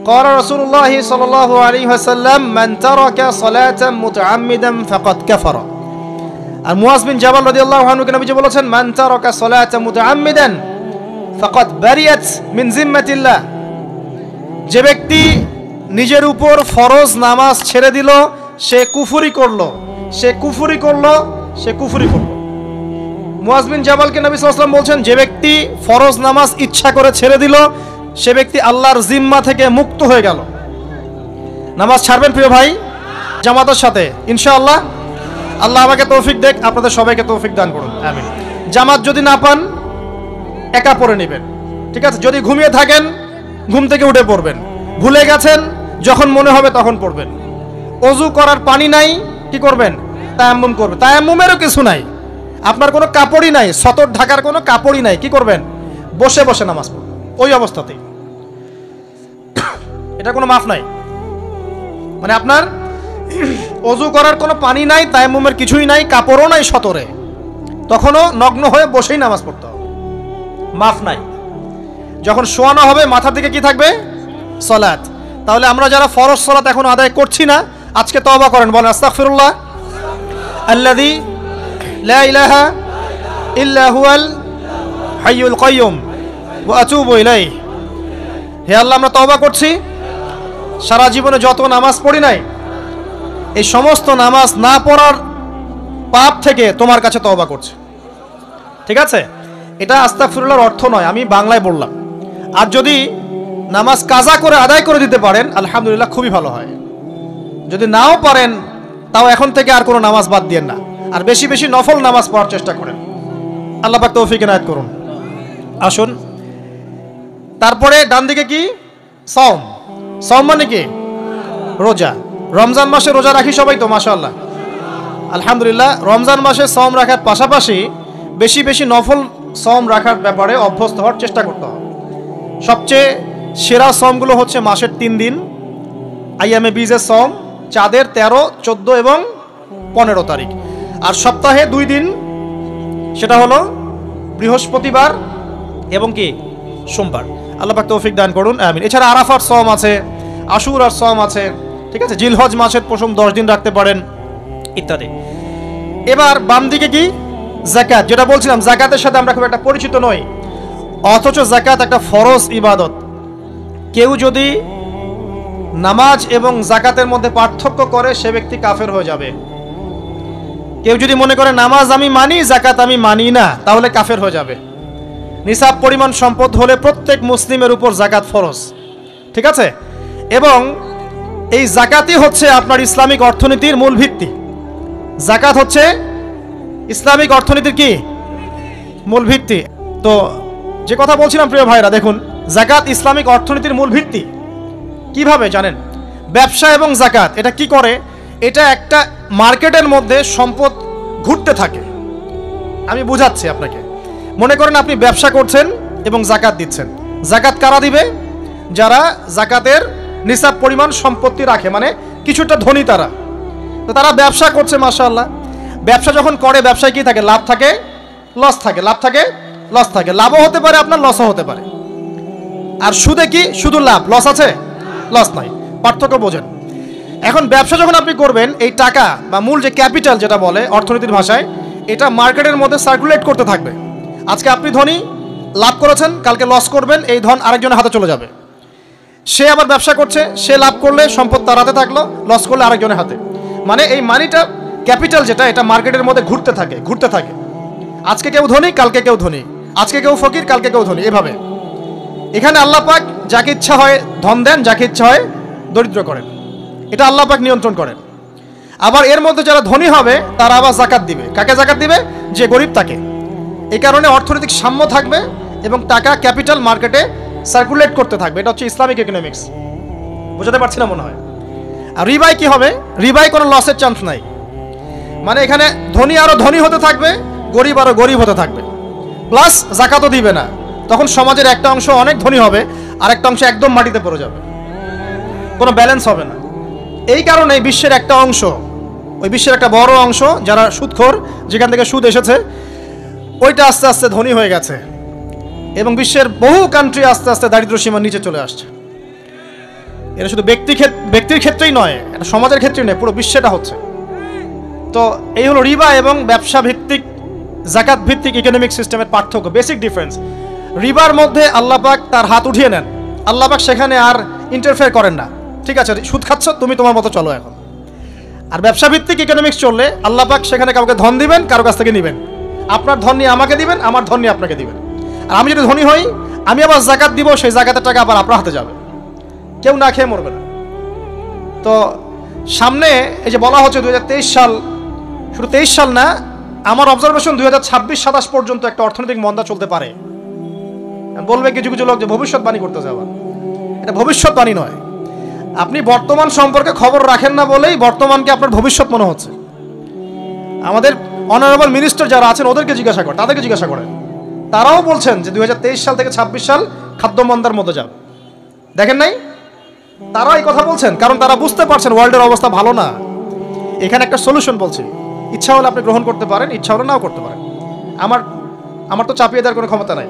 قال رسول الله صلى الله عليه وسلم من ترك صلاة متعمدا فقد كفر। আর মুয়াজ বিন জাবাল রাদিয়াল্লাহু আনহু কে নবীজি বলেছেন মান তারাকা সালাতা মুতাআম্মিদান ফাকাদ বারিয়াত মিন জিম্মাতিল্লাহ। যে ব্যক্তি নিজের উপর ফরজ নামাজ ছেড়ে দিল সে কুফরি করলো, সে কুফরি করলো, সে কুফরি করলো। মুয়াজ বিন জাবালকে নবী সাল্লাল্লাহু আলাইহি ওয়াসাল্লাম বলছেন যে ব্যক্তি ফরজ নামাজ ইচ্ছা করে ছেড়ে দিল সে ব্যক্তি আল্লাহর জিম্মা থেকে মুক্ত হয়ে গেল। নামাজ ছাড়বেন প্রিয় ভাই জামাতের সাথে ইনশাআল্লাহ। আল্লাহ আমাকে তৌফিক দেখ, আপনাদের সবাইকে তৌফিক দান করুন, আমিন। জামাত যদি না পান একা পড়ে নেবেন, ঠিক আছে? যদি ঘুমিয়ে থাকেন ঘুম থেকে উঠে পড়বেন, ভুলে গেছেন যখন মনে হবে তখন পড়বেন। ওযু করার পানি নাই, কি করবেন? তায়াম্মুম করবেন। তায়াম্মুমেরও কিছু নাই, আপনার কোনো কাপড়ই নাই, সতর ঢাকার কোনো কাপড়ই নাই, কি করবেন? বসে বসে নামাজ পড়বেন ওই অবস্থাতেই। এটা কোনো মাফ নাই, মানে আপনার ওযু করার কোনো পানি নাই, তায়াম্মুমের কিছুই নাই, কাপড়ও নাই সতরে, তখনও নগ্ন হয়ে বসেই নামাজ পড়তে হবে, মাফ নাই। যখন শোয়ানো হবে মাথার দিকে কি থাকবে? সালাত। তাহলে আমরা যারা ফরজ সালাত এখন আদায় করছি না আজকে তওবা করেন, বলেন আস্তাগফিরুল্লাহ আল্লাযী লা ইলাহা ইল্লা হুয়াল হাইয়ুল কাইয়্যুম ওয়া আতুবু ইলাইহি। হে আল্লাহ আমরা তওবা করছি, সারা জীবনে যত নামাজ পড়ি নাই এই সমস্ত নামাজ না পড়ার পাপ থেকে তোমার কাছে তওবা করছি। ঠিক আছে? এটা আস্তাগফিরুল্লাহর অর্থ নয়, আমি বাংলায় বললাম। আর যদি নামাজ কাজা করে আদায় করে দিতে পারেন আলহামদুলিল্লাহ, খুবই ভালো হয়। যদি নাও পারেন তাও এখন থেকে আর কোনো নামাজ বাদ দিয়েন না, আর বেশি বেশি নফল নামাজ পড়ার চেষ্টা করেন। আল্লাহ পাক তৌফিক এনায়েত করুন। আসুন, তারপরে ডান দিকে কি? সওম। সওম মানে কি? রোজা। রমজান মাসে রোজা রাখি সবাই তো মাশাআল্লাহ, আলহামদুলিল্লাহ। রমজান মাসে সওম রাখার পাশাপাশি বেশি বেশি নফল সওম রাখার ব্যাপারে অভ্যস্ত হওয়ার চেষ্টা করতে হবে। সবচেয়ে সেরা সওমগুলো হচ্ছে মাসের 3 দিন, আইয়ামে বীজের সওম, চাঁদের 13, 14 এবং 15 তারিখ। আর সপ্তাহে 2 দিন, সেটা হলো বৃহস্পতিবার এবং কি সোমবার। আল্লাহ পাক তৌফিক দান করুন, আমিন। এছাড়া আরাফার সওম আছে, আশুরার সওম আছে, ঠিক আছে? জিলহজ মাসের প্রথম 10 দিন রাখতে পারেন ইত্যাদি। এবার বাম দিকে কি? যাকাত। যেটা বলছিলাম যাকাতের সাথে আমরা খুব একটা পরিচিত নই, অথচ যাকাত একটা ফরজ ইবাদত। কেউ যদি নামাজ এবং যাকাতের মধ্যে পার্থক্য করে সে ব্যক্তি কাফের হয়ে যাবে। কেউ যদি মনে করে নামাজ আমি মানি যাকাত আমি মানি না, তাহলে কাফের হয়ে যাবে। নিসাব পরিমাণ সম্পদ হলে প্রত্যেক মুসলিমের উপর যাকাত ফরজ, ঠিক আছে? এবং এই যাকাতই হচ্ছে আপনার ইসলামিক অর্থনীতির মূল ভিত্তি। যাকাত হচ্ছে ইসলামিক অর্থনীতির কি? মূল ভিত্তি। তো যে কথা বলছিলাম প্রিয় ভাইরা, দেখুন যাকাত ইসলামিক অর্থনীতির মূল ভিত্তি। কিভাবে জানেন? ব্যবসা এবং যাকাত এটা কি করে? এটা একটা মার্কেটের মধ্যে সম্পদ ঘুরতে থাকে। আমি বুঝাচ্ছি আপনাকে। মনে করেন আপনি ব্যবসা করছেন এবং যাকাত দিচ্ছেন। যাকাত কারা দিবে? যারা যাকাতের নিসাব পরিমাণ সম্পত্তি রাখে, মানে কিছুটা ধনী তারা। তো তারা ব্যবসা করছে মাশাআল্লাহ। ব্যবসা যখন করে ব্যবসায় কি থাকে? লাভ থাকে, লস থাকে, লাভ থাকে, লস থাকে। লাভও হতে পারে আপনার, লসও হতে পারে। আর সুদে কি? শুধু লাভ, লস আছে? লস নাই। পার্থক্য বোঝেন। এখন ব্যবসা যখন আপনি করবেন, এই টাকা বা মূল যে ক্যাপিটাল যেটা বলে অর্থনীতির ভাষায়, এটা মার্কেটের মধ্যে সার্কুলেট করতে থাকবে। আজকে আপনি ধনী, লাভ করেছেন, কালকে লস করবেন, এই ধন আরেকজনের হাতে চলে যাবে। সে আবার ব্যবসা করছে, সে লাভ করলে সম্পদ তার হাতে থাকলো, লস করলে আরেকজনের হাতে। মানে এই মানিটা, ক্যাপিটাল যেটা, এটা মার্কেটের মধ্যে ঘুরতে থাকে, ঘুরতে থাকে। আজকে কেউ ধনী, কালকে কেউ ধনী, আজকে কেউ ফকির, কালকে কেউ ধনী, এভাবে। এখানে আল্লাহ পাক যাকে ইচ্ছা হয় ধন দেন, যাকে ইচ্ছা হয় দরিদ্র করেন। এটা আল্লাহ পাক নিয়ন্ত্রণ করেন। আবার এর মধ্যে যারা ধনী হবে তারা আবার যাকাত দিবে। কাকে যাকাত দিবে? যে গরিব তাকে। এই কারণে অর্থনৈতিক সাম্য থাকবে এবং টাকা ক্যাপিটাল মার্কেটে সার্কুলেট করতে থাকবে। এটা হচ্ছে ইসলামিক ইকোনমিক্স। বুঝতে পারছি না মনে হয়। আর রিবাই কি হবে? রিবাই কোনো লসের চান্স নাই। মানে এখানে ধনী আরো ধনী হতে থাকবে, গরিব আরো গরিব হতে থাকবে, প্লাস জাকাতও দিবে না। তখন সমাজের একটা অংশ অনেক ধনী হবে, আর একটা অংশ একদম মাটিতে পড়ে যাবে, কোনো ব্যালেন্স হবে না। এই কারণে বিশ্বের একটা অংশ, ওই বিশ্বের একটা বড় অংশ যারা সুদখোর, যেখান থেকে সুদ এসেছে, ওইটা আস্তে আস্তে ধনী হয়ে গেছে, এবং বিশ্বের বহু কান্ট্রি আস্তে আস্তে দারিদ্র্য সীমার নিচে চলে আসছে। এটা শুধু ব্যক্তির ক্ষেত্রেই নয়, এটা সমাজের ক্ষেত্রেই নয়, পুরো বিশ্বেটা হচ্ছে। তো এই হলো রিবা এবং ব্যবসা ভিত্তিক জাকাত ভিত্তিক ইকোনমিক সিস্টেমের পার্থক্য, বেসিক ডিফারেন্স। রিবার মধ্যে আল্লাহ পাক তার হাত উঠিয়ে নেন, আল্লাহ পাক সেখানে আর ইন্টারফেয়ার করেন না। ঠিক আছে, সুদ খাচ্ছ, তুমি তোমার মতো চলো এখন। আর ব্যবসা ভিত্তিক ইকোনমিক্স চললে আল্লাহ পাক সেখানে কাউকে ধন দিবেন, কারো কাছ থেকে নেবেন। আপনার ধন নিয়ে আমাকে দিবেন, আমার ধন নিয়ে আপনাকে দিবেন। আর আমি যদি ধনী হই, আমি আবার জাকাত দিব, সেই জাকাতের টাকা আবার আপনার হাতে যাবে, কেউ না খেয়ে মরবে না। তো সামনে এই যে বলা হচ্ছে 2023 সাল, শুধু 23 সাল না, আমার অবজারভেশন 2026-27 পর্যন্ত একটা অর্থনৈতিক মন্দা চলতে পারে। বলবে কিছু কিছু লোক যে ভবিষ্যৎবাণী করতে যাওয়া, এটা ভবিষ্যৎবাণী নয়। আপনি বর্তমান সম্পর্কে খবর রাখেন না বলেই বর্তমানকে আপনার ভবিষ্যৎ মনে হচ্ছে। আমাদের অনারেবল মিনিস্টার যারা আছেন ওদেরকে জিজ্ঞাসা করেন, তাদেরকে জিজ্ঞাসা করেন, তারাও বলছেন যে 2023 সাল থেকে 26 সাল খাদ্য মন্দার মধ্যে যাবে। দেখেন নাই, তারা এই কথা বলছেন কারণ তারা বুঝতে পারছেন ওয়ার্ল্ডের অবস্থা ভালো না। এখানে একটা সলিউশন বলছি, ইচ্ছা হলে আপনি গ্রহণ করতে পারেন, ইচ্ছা হলে নাও করতে পারেন। আমার তো চাপিয়ে দেওয়ার কোনো ক্ষমতা নাই।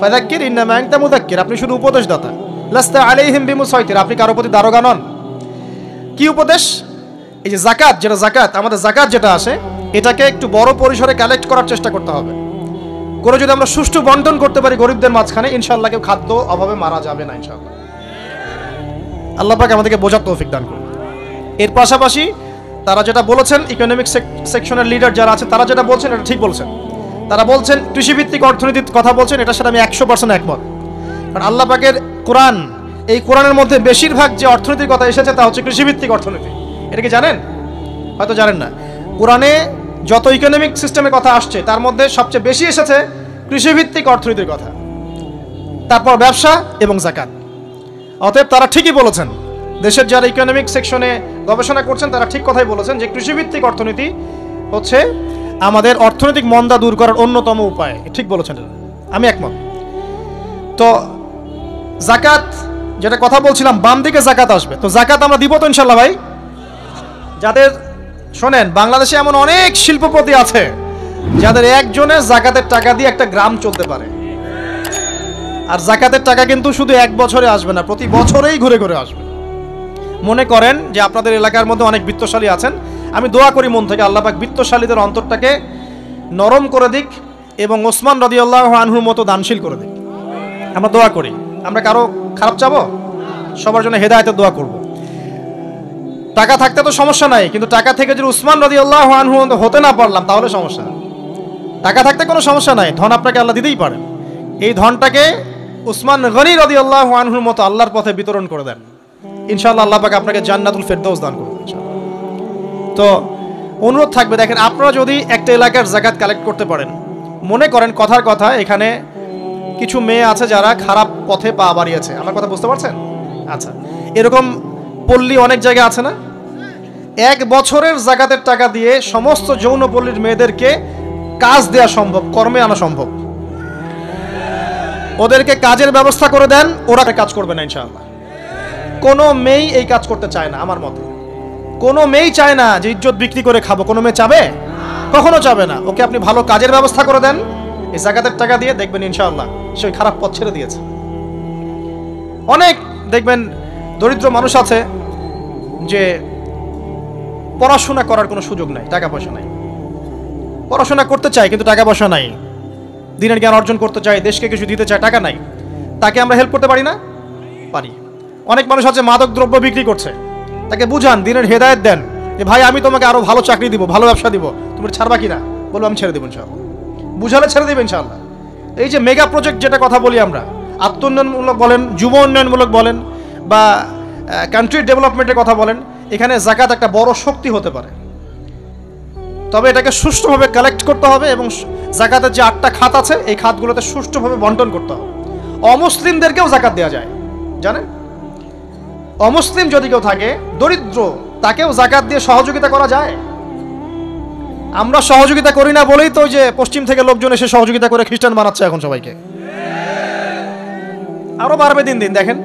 ফাযাক্কির ইন্নামা আনতা মুযাক্কির, আপনি শুধু উপদেশদাতা। লাস্তা আলাইহিম বিমুসাইতির, আপনি কারো প্রতি দারোগা নন। কি উপদেশ? এই যে জাকাত, যেটা জাকাত, আমাদের জাকাত যেটা আসে, এটাকে একটু বড় পরিসরে কালেক্ট করার চেষ্টা করতে হবে। করে যদি আমরা সুষ্ঠু বন্টন করতে পারি গরিবদের মাঝখানে, ইনশাআল্লাহ কেউ খাদ্য অভাবে মারা যাবে না ইনশাআল্লাহ। আল্লাহ পাক আমাদেরকে বোঝার তৌফিক দান করুন। এর পাশাপাশি তারা যেটা বলেছেন, ইকোনমিক সেকশনের লিডার যারা আছে তারা যেটা বলছেন এটা ঠিক বলছেন। তারা বলছেন কৃষিভিত্তিক অর্থনীতির কথা বলছেন, এটার সাথে আমি 100% একমত। কারণ আল্লাহ পাকের কোরআন, এই কোরআনের মধ্যে বেশিরভাগ যে অর্থনীতির কথা এসেছে তা হচ্ছে কৃষিভিত্তিক অর্থনীতি। এটা কি জানেন? হয়তো জানেন না। কোরআনে যত ইকোনমিক সিস্টেমের কথা আসছে তার মধ্যে সবচেয়ে বেশি এসেছে কৃষিভিত্তিক অর্থনীতির কথা, তারপর ব্যবসা এবং জাকাত। অতএব তারা ঠিকই বলেছেন, দেশের যারা ইকোনমিক সেকশনে গবেষণা করছেন তারা ঠিক কথাই বলেছেন যে কৃষিভিত্তিক অর্থনীতি হচ্ছে আমাদের অর্থনৈতিক মন্দা দূর করার অন্যতম উপায়। ঠিক বলেছেন, আমি একমত। তো জাকাত যেটা কথা বলছিলাম, বাম দিকে জাকাত আসবে, তো জাকাত আমরা দিব তো ইনশাল্লাহ ভাই। যাদের শোনেন, বাংলাদেশে এমন অনেক শিল্পপতি আছে যাদের একজনের জাকাতের টাকা দিয়ে একটা গ্রাম চলতে পারে। আর জাকাতের টাকা কিন্তু শুধু এক বছরে আসবে না, প্রতি বছরেই ঘুরে ঘুরে আসবে। মনে করেন যে আপনাদের এলাকার মধ্যে অনেক বিত্তশালী আছেন, আমি দোয়া করি মন থেকে আল্লাহ পাক বিত্তশালীদের অন্তরটাকে নরম করে দিক এবং ওসমান রাদিয়াল্লাহু আনহুর মতো দানশীল করে দিক। আমরা দোয়া করি, আমরা কারো খারাপ চাবো, সবার জন্য হেদায়েতের দোয়া করব। টাকা থাকতে তো সমস্যা নাই, কিন্তু টাকা থেকে যদি উসমান রাদিয়াল্লাহু আনহু হতে না পারলাম তাহলে সমস্যা। টাকা থাকতে কোনো সমস্যা নাই, ধন আপনাকে আল্লাহ দিতেই পারেন। এই ধনটাকে উসমান গনি রাদিয়াল্লাহু আনহুর মতো আল্লাহর পথে বিতরণ করে দেন, ইনশাআল্লাহ আল্লাহ পাক আপনাকে জান্নাতুল ফেরদৌস দান করবেন ইনশাআল্লাহ। তো অনুরোধ থাকবে, দেখেন আপনারা যদি একটা এলাকার জাকাত কালেক্ট করতে পারেন, মনে করেন কথার কথা এখানে কিছু মেয়ে আছে যারা খারাপ পথে পা বাড়িয়েছে, আমার কথা বুঝতে পারছেন? আচ্ছা, এরকম পল্লী অনেক জায়গায় আছে না? এক বছরের জাকাতের টাকা দিয়ে সমস্ত যৌনপল্লীর মেয়েদেরকে কাজ দেওয়া সম্ভব, কর্মে আনা সম্ভব। ওদেরকে কাজের ব্যবস্থা করে দেন, ওরা কাজ করবে না ইনশাআল্লাহ। কোনো মেয়ে এই কাজ করতে চায় না, আমার মতে কোনো মেয়ে চায় না যে ইজ্জত বিক্রি করে খাবো, কোনো মেয়ে চাবে? কখনো চাবে না। ওকে আপনি ভালো কাজের ব্যবস্থা করে দেন এই জাকাতের টাকা দিয়ে, দেখবেন ইনশাআল্লাহ সে খারাপ পথ ছেড়ে দিয়েছে। অনেক দেখবেন দরিদ্র মানুষ আছে যে পড়াশোনা করার কোনো সুযোগ নাই, টাকা পয়সা নাই, পড়াশোনা করতে চায় কিন্তু টাকা পয়সা নাই, দিনের জ্ঞান অর্জন করতে চায়, দেশকে কিছু দিতে চায়, টাকা নাই। তাকে আমরা হেল্প করতে পারি না? পারি। অনেক মানুষ আছে মাদক দ্রব্য বিক্রি করছে, তাকে বুঝান, দিনের হেদায়েত দেন যে ভাই আমি তোমাকে আরো ভালো চাকরি দিব, ভালো ব্যবসা দিব, তুমি ছাড়বা কিনা? বলবো আমি ছেড়ে দেবো ইনশাআল্লাহ। বুঝালে ছেড়ে দেবে ইনশাআল্লাহ। এই যে মেগা প্রজেক্ট যেটা কথা বলি আমরা, আত্মোন্নয়নমূলক বলেন, যুব উন্নয়নমূলক বলেন, বা কান্ট্রি ডেভেলপমেন্টের কথা বলেন, এখানে জাকাত একটা বড় শক্তি হতে পারে। তবে এটাকে সুষ্ঠুভাবে কালেক্ট করতে হবে এবং জাকাতের যে 8টা খাত আছে এই খাতগুলোতে সুষ্ঠুভাবে বন্টন করতে হবে। অমুসলিমদেরকেও জাকাত দেওয়া যায়, জানেন? অমুসলিম যদি কেউ থাকে, দরিদ্র, তাকেও জাকাত দিয়ে সহযোগিতা করা যায়। আমরা সহযোগিতা করি না বলেই তো যে পশ্চিম থেকে লোকজন এসে সহযোগিতা করে খ্রিস্টান বানাচ্ছে এখন সবাইকে। আরো বাড়বে দিন দিন, দেখেন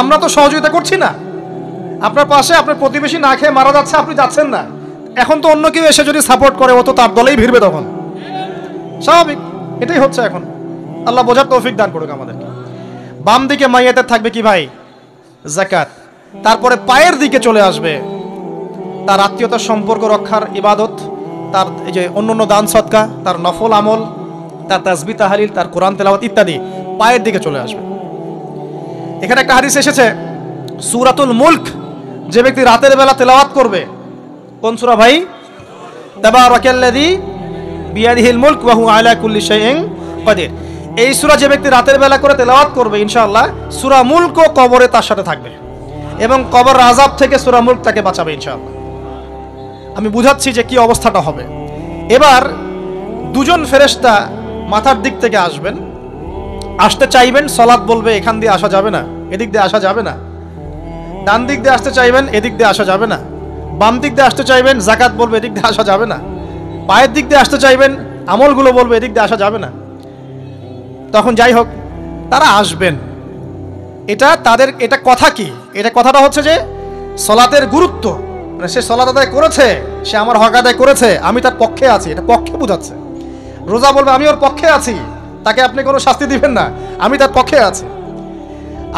আমরা তো সহযোগিতা করছি না। আপনার পাশে আপনার প্রতিবেশী না খেয়ে মারা যাচ্ছে, আপনি যাচ্ছেন না, এখন তো অন্য কেউ এসে যদি সাপোর্ট করে ও তো তার দলেই ভিড়বে, তখন স্বাভাবিক। এটাই হচ্ছে এখন। আল্লাহ বোঝার তৌফিক দান করুক আমাদেরকে। বাম দিকে মাইয়াতের থাকবে কি ভাই? যাকাত। তারপরে পায়ের দিকে চলে আসবে তার আত্মীয়তার সম্পর্ক রক্ষার ইবাদত, তার এই যে অন্যান্য দান সদকা, তার নফল আমল, তার তাসবিহ তাহলিল, তার কোরআন তেলাওয়াত ইত্যাদি পায়ের দিকে চলে আসবে। এখানে একটা হাদিস এসেছে, সূরাতুল মুলক যে ব্যক্তি রাতের বেলা তেলাওয়াত করবে, কোন সূরা ভাই? তাবারাকাল্লাযী বিয়াদিহিল মুলক ওয়া হুয়া আলা কুল্লি শাইইন কাদির। এই সূরা যে ব্যক্তি রাতের বেলা করে তেলাওয়াত করবে, ইনশাআল্লাহ সূরা মুলক কবরে তার সাথে থাকবে এবং কবর আযাব থেকে সূরা মুলক তাকে বাঁচাবে ইনশাআল্লাহ। আমি বুঝাচ্ছি যে কি অবস্থাটা হবে। এবার দুজন ফেরেশতা মাথার দিক থেকে আসবেন, আসতে চাইবেন, সালাত বলবে এখান দিয়ে আসা যাবে না, এদিক দিয়ে আসা যাবে না। ডান দিক দিয়ে আসতে চাইবেন, এদিক দিয়ে আসা যাবে না। বাম দিক দিয়ে আসতে চাইবেন, যাকাত বলবে এদিক দিয়ে আসা যাবে না। পায়ের দিক দিয়ে আসতে চাইবেন, আমলগুলো বলবে এদিক দিয়ে আসা যাবে না। তখন যাই হোক তারা আসবেন। এটা তাদের এটা কথা কি? এটা কথাটা হচ্ছে যে সালাতের গুরুত্ব, মানে সে সালাত আদায় করেছে, সে আমার হক আদায় করেছে, আমি তার পক্ষে আছি, এটা পক্ষে বোঝাচ্ছে। রোজা বলবে আমি ওর পক্ষে আছি, তাকে আপনি কোনো শাস্তি দিবেন না, আমি তার পক্ষে আছি।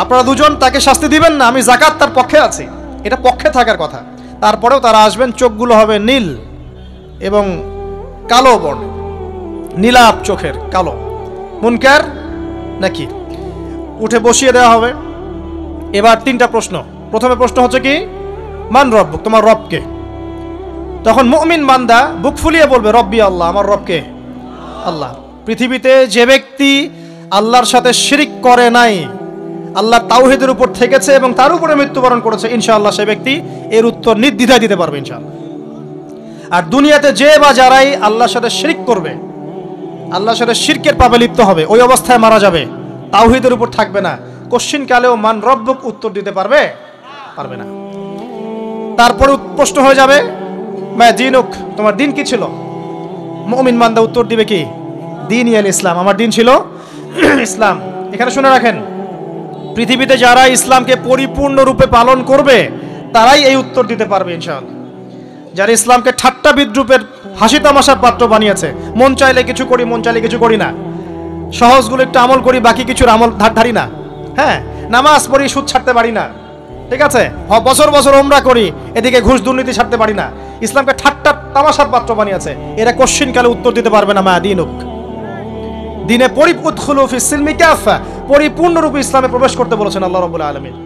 আপনারা দুজন তাকে শাস্তি দিবেন না, আমি যাকাত তার পক্ষে আছি, এটা পক্ষে থাকার কথা। তারপরেও তারা আসবেন, চোখগুলো হবে নীল এবং কালো বর্ণ, নীলাভ চোখের, কালো। মুনকার নাকি উঠে বসিয়ে দেওয়া হবে। এবার তিনটা প্রশ্ন। প্রথমে প্রশ্ন হচ্ছে কি, মান রব্বুক, তোমার রবকে? তখন মুমিন বান্দা বুক ফুলিয়ে বলবে রব্বি আল্লাহ, আমার রবকে আল্লাহ। পৃথিবীতে যে ব্যক্তি আল্লাহর সাথে শিরিক করে নাই, আল্লাহর তাওহীদের উপর থেকেছে এবং তার উপরে মৃত্যুবরণ করেছে, ইনশাআল্লাহ সে ব্যক্তি এর উত্তর নির্দ্বিধায় দিতে পারবে ইনশাআল্লাহ। আর দুনিয়াতে যে বা যারাই আল্লাহর সাথে শিরিক করবে, আল্লাহর সাথে শিরকের পাপে লিপ্ত হবে, ওই অবস্থায় মারা যাবে, তাওহীদের উপর থাকবে না, কোশ্চিন কালেও মান রব্বুক উত্তর দিতে পারবে না। তারপরে প্রশ্ন হয়ে যাবে মা দিনুক, তোমার দিন কি ছিল? মুমিন বান্দা উত্তর দিবে কি, দিন ইয়াল ইসলাম, আমার দিন ছিল ইসলাম। এখানে শুনে রাখেন, পৃথিবীতে যারা ইসলামকে পরিপূর্ণ রূপে পালন করবে তারাই এই উত্তর দিতে পারবে ইনশাআল্লাহ। যারা ইসলামকে ঠাট্টা বিদ্রুপের হাসি তামাশার পাত্র বানিয়েছে, মন চাইলে কিছু করি, মন চাইলে কিছু করি না, সহজগুলো একটু আমল করি, বাকি কিছুর আমল ধারি না, হ্যাঁ নামাজ পড়ি, সুদ ছাড়তে পারি না, ঠিক আছে, বছর বছর ওমরা করি, এদিকে ঘুষ দুর্নীতি ছাড়তে পারি না, ইসলামকে ঠাট্টা তামাশার পাত্র বানিয়েছে, এরা কোশ্চিন কালে উত্তর দিতে পারবে না মা দিনুক, দিনে উদখুলু ফিস সিলমি কাফা, পরিপূর্ণরূপে ইসলামে প্রবেশ করতে বলেছেন আল্লাহ রাব্বুল আলামিন।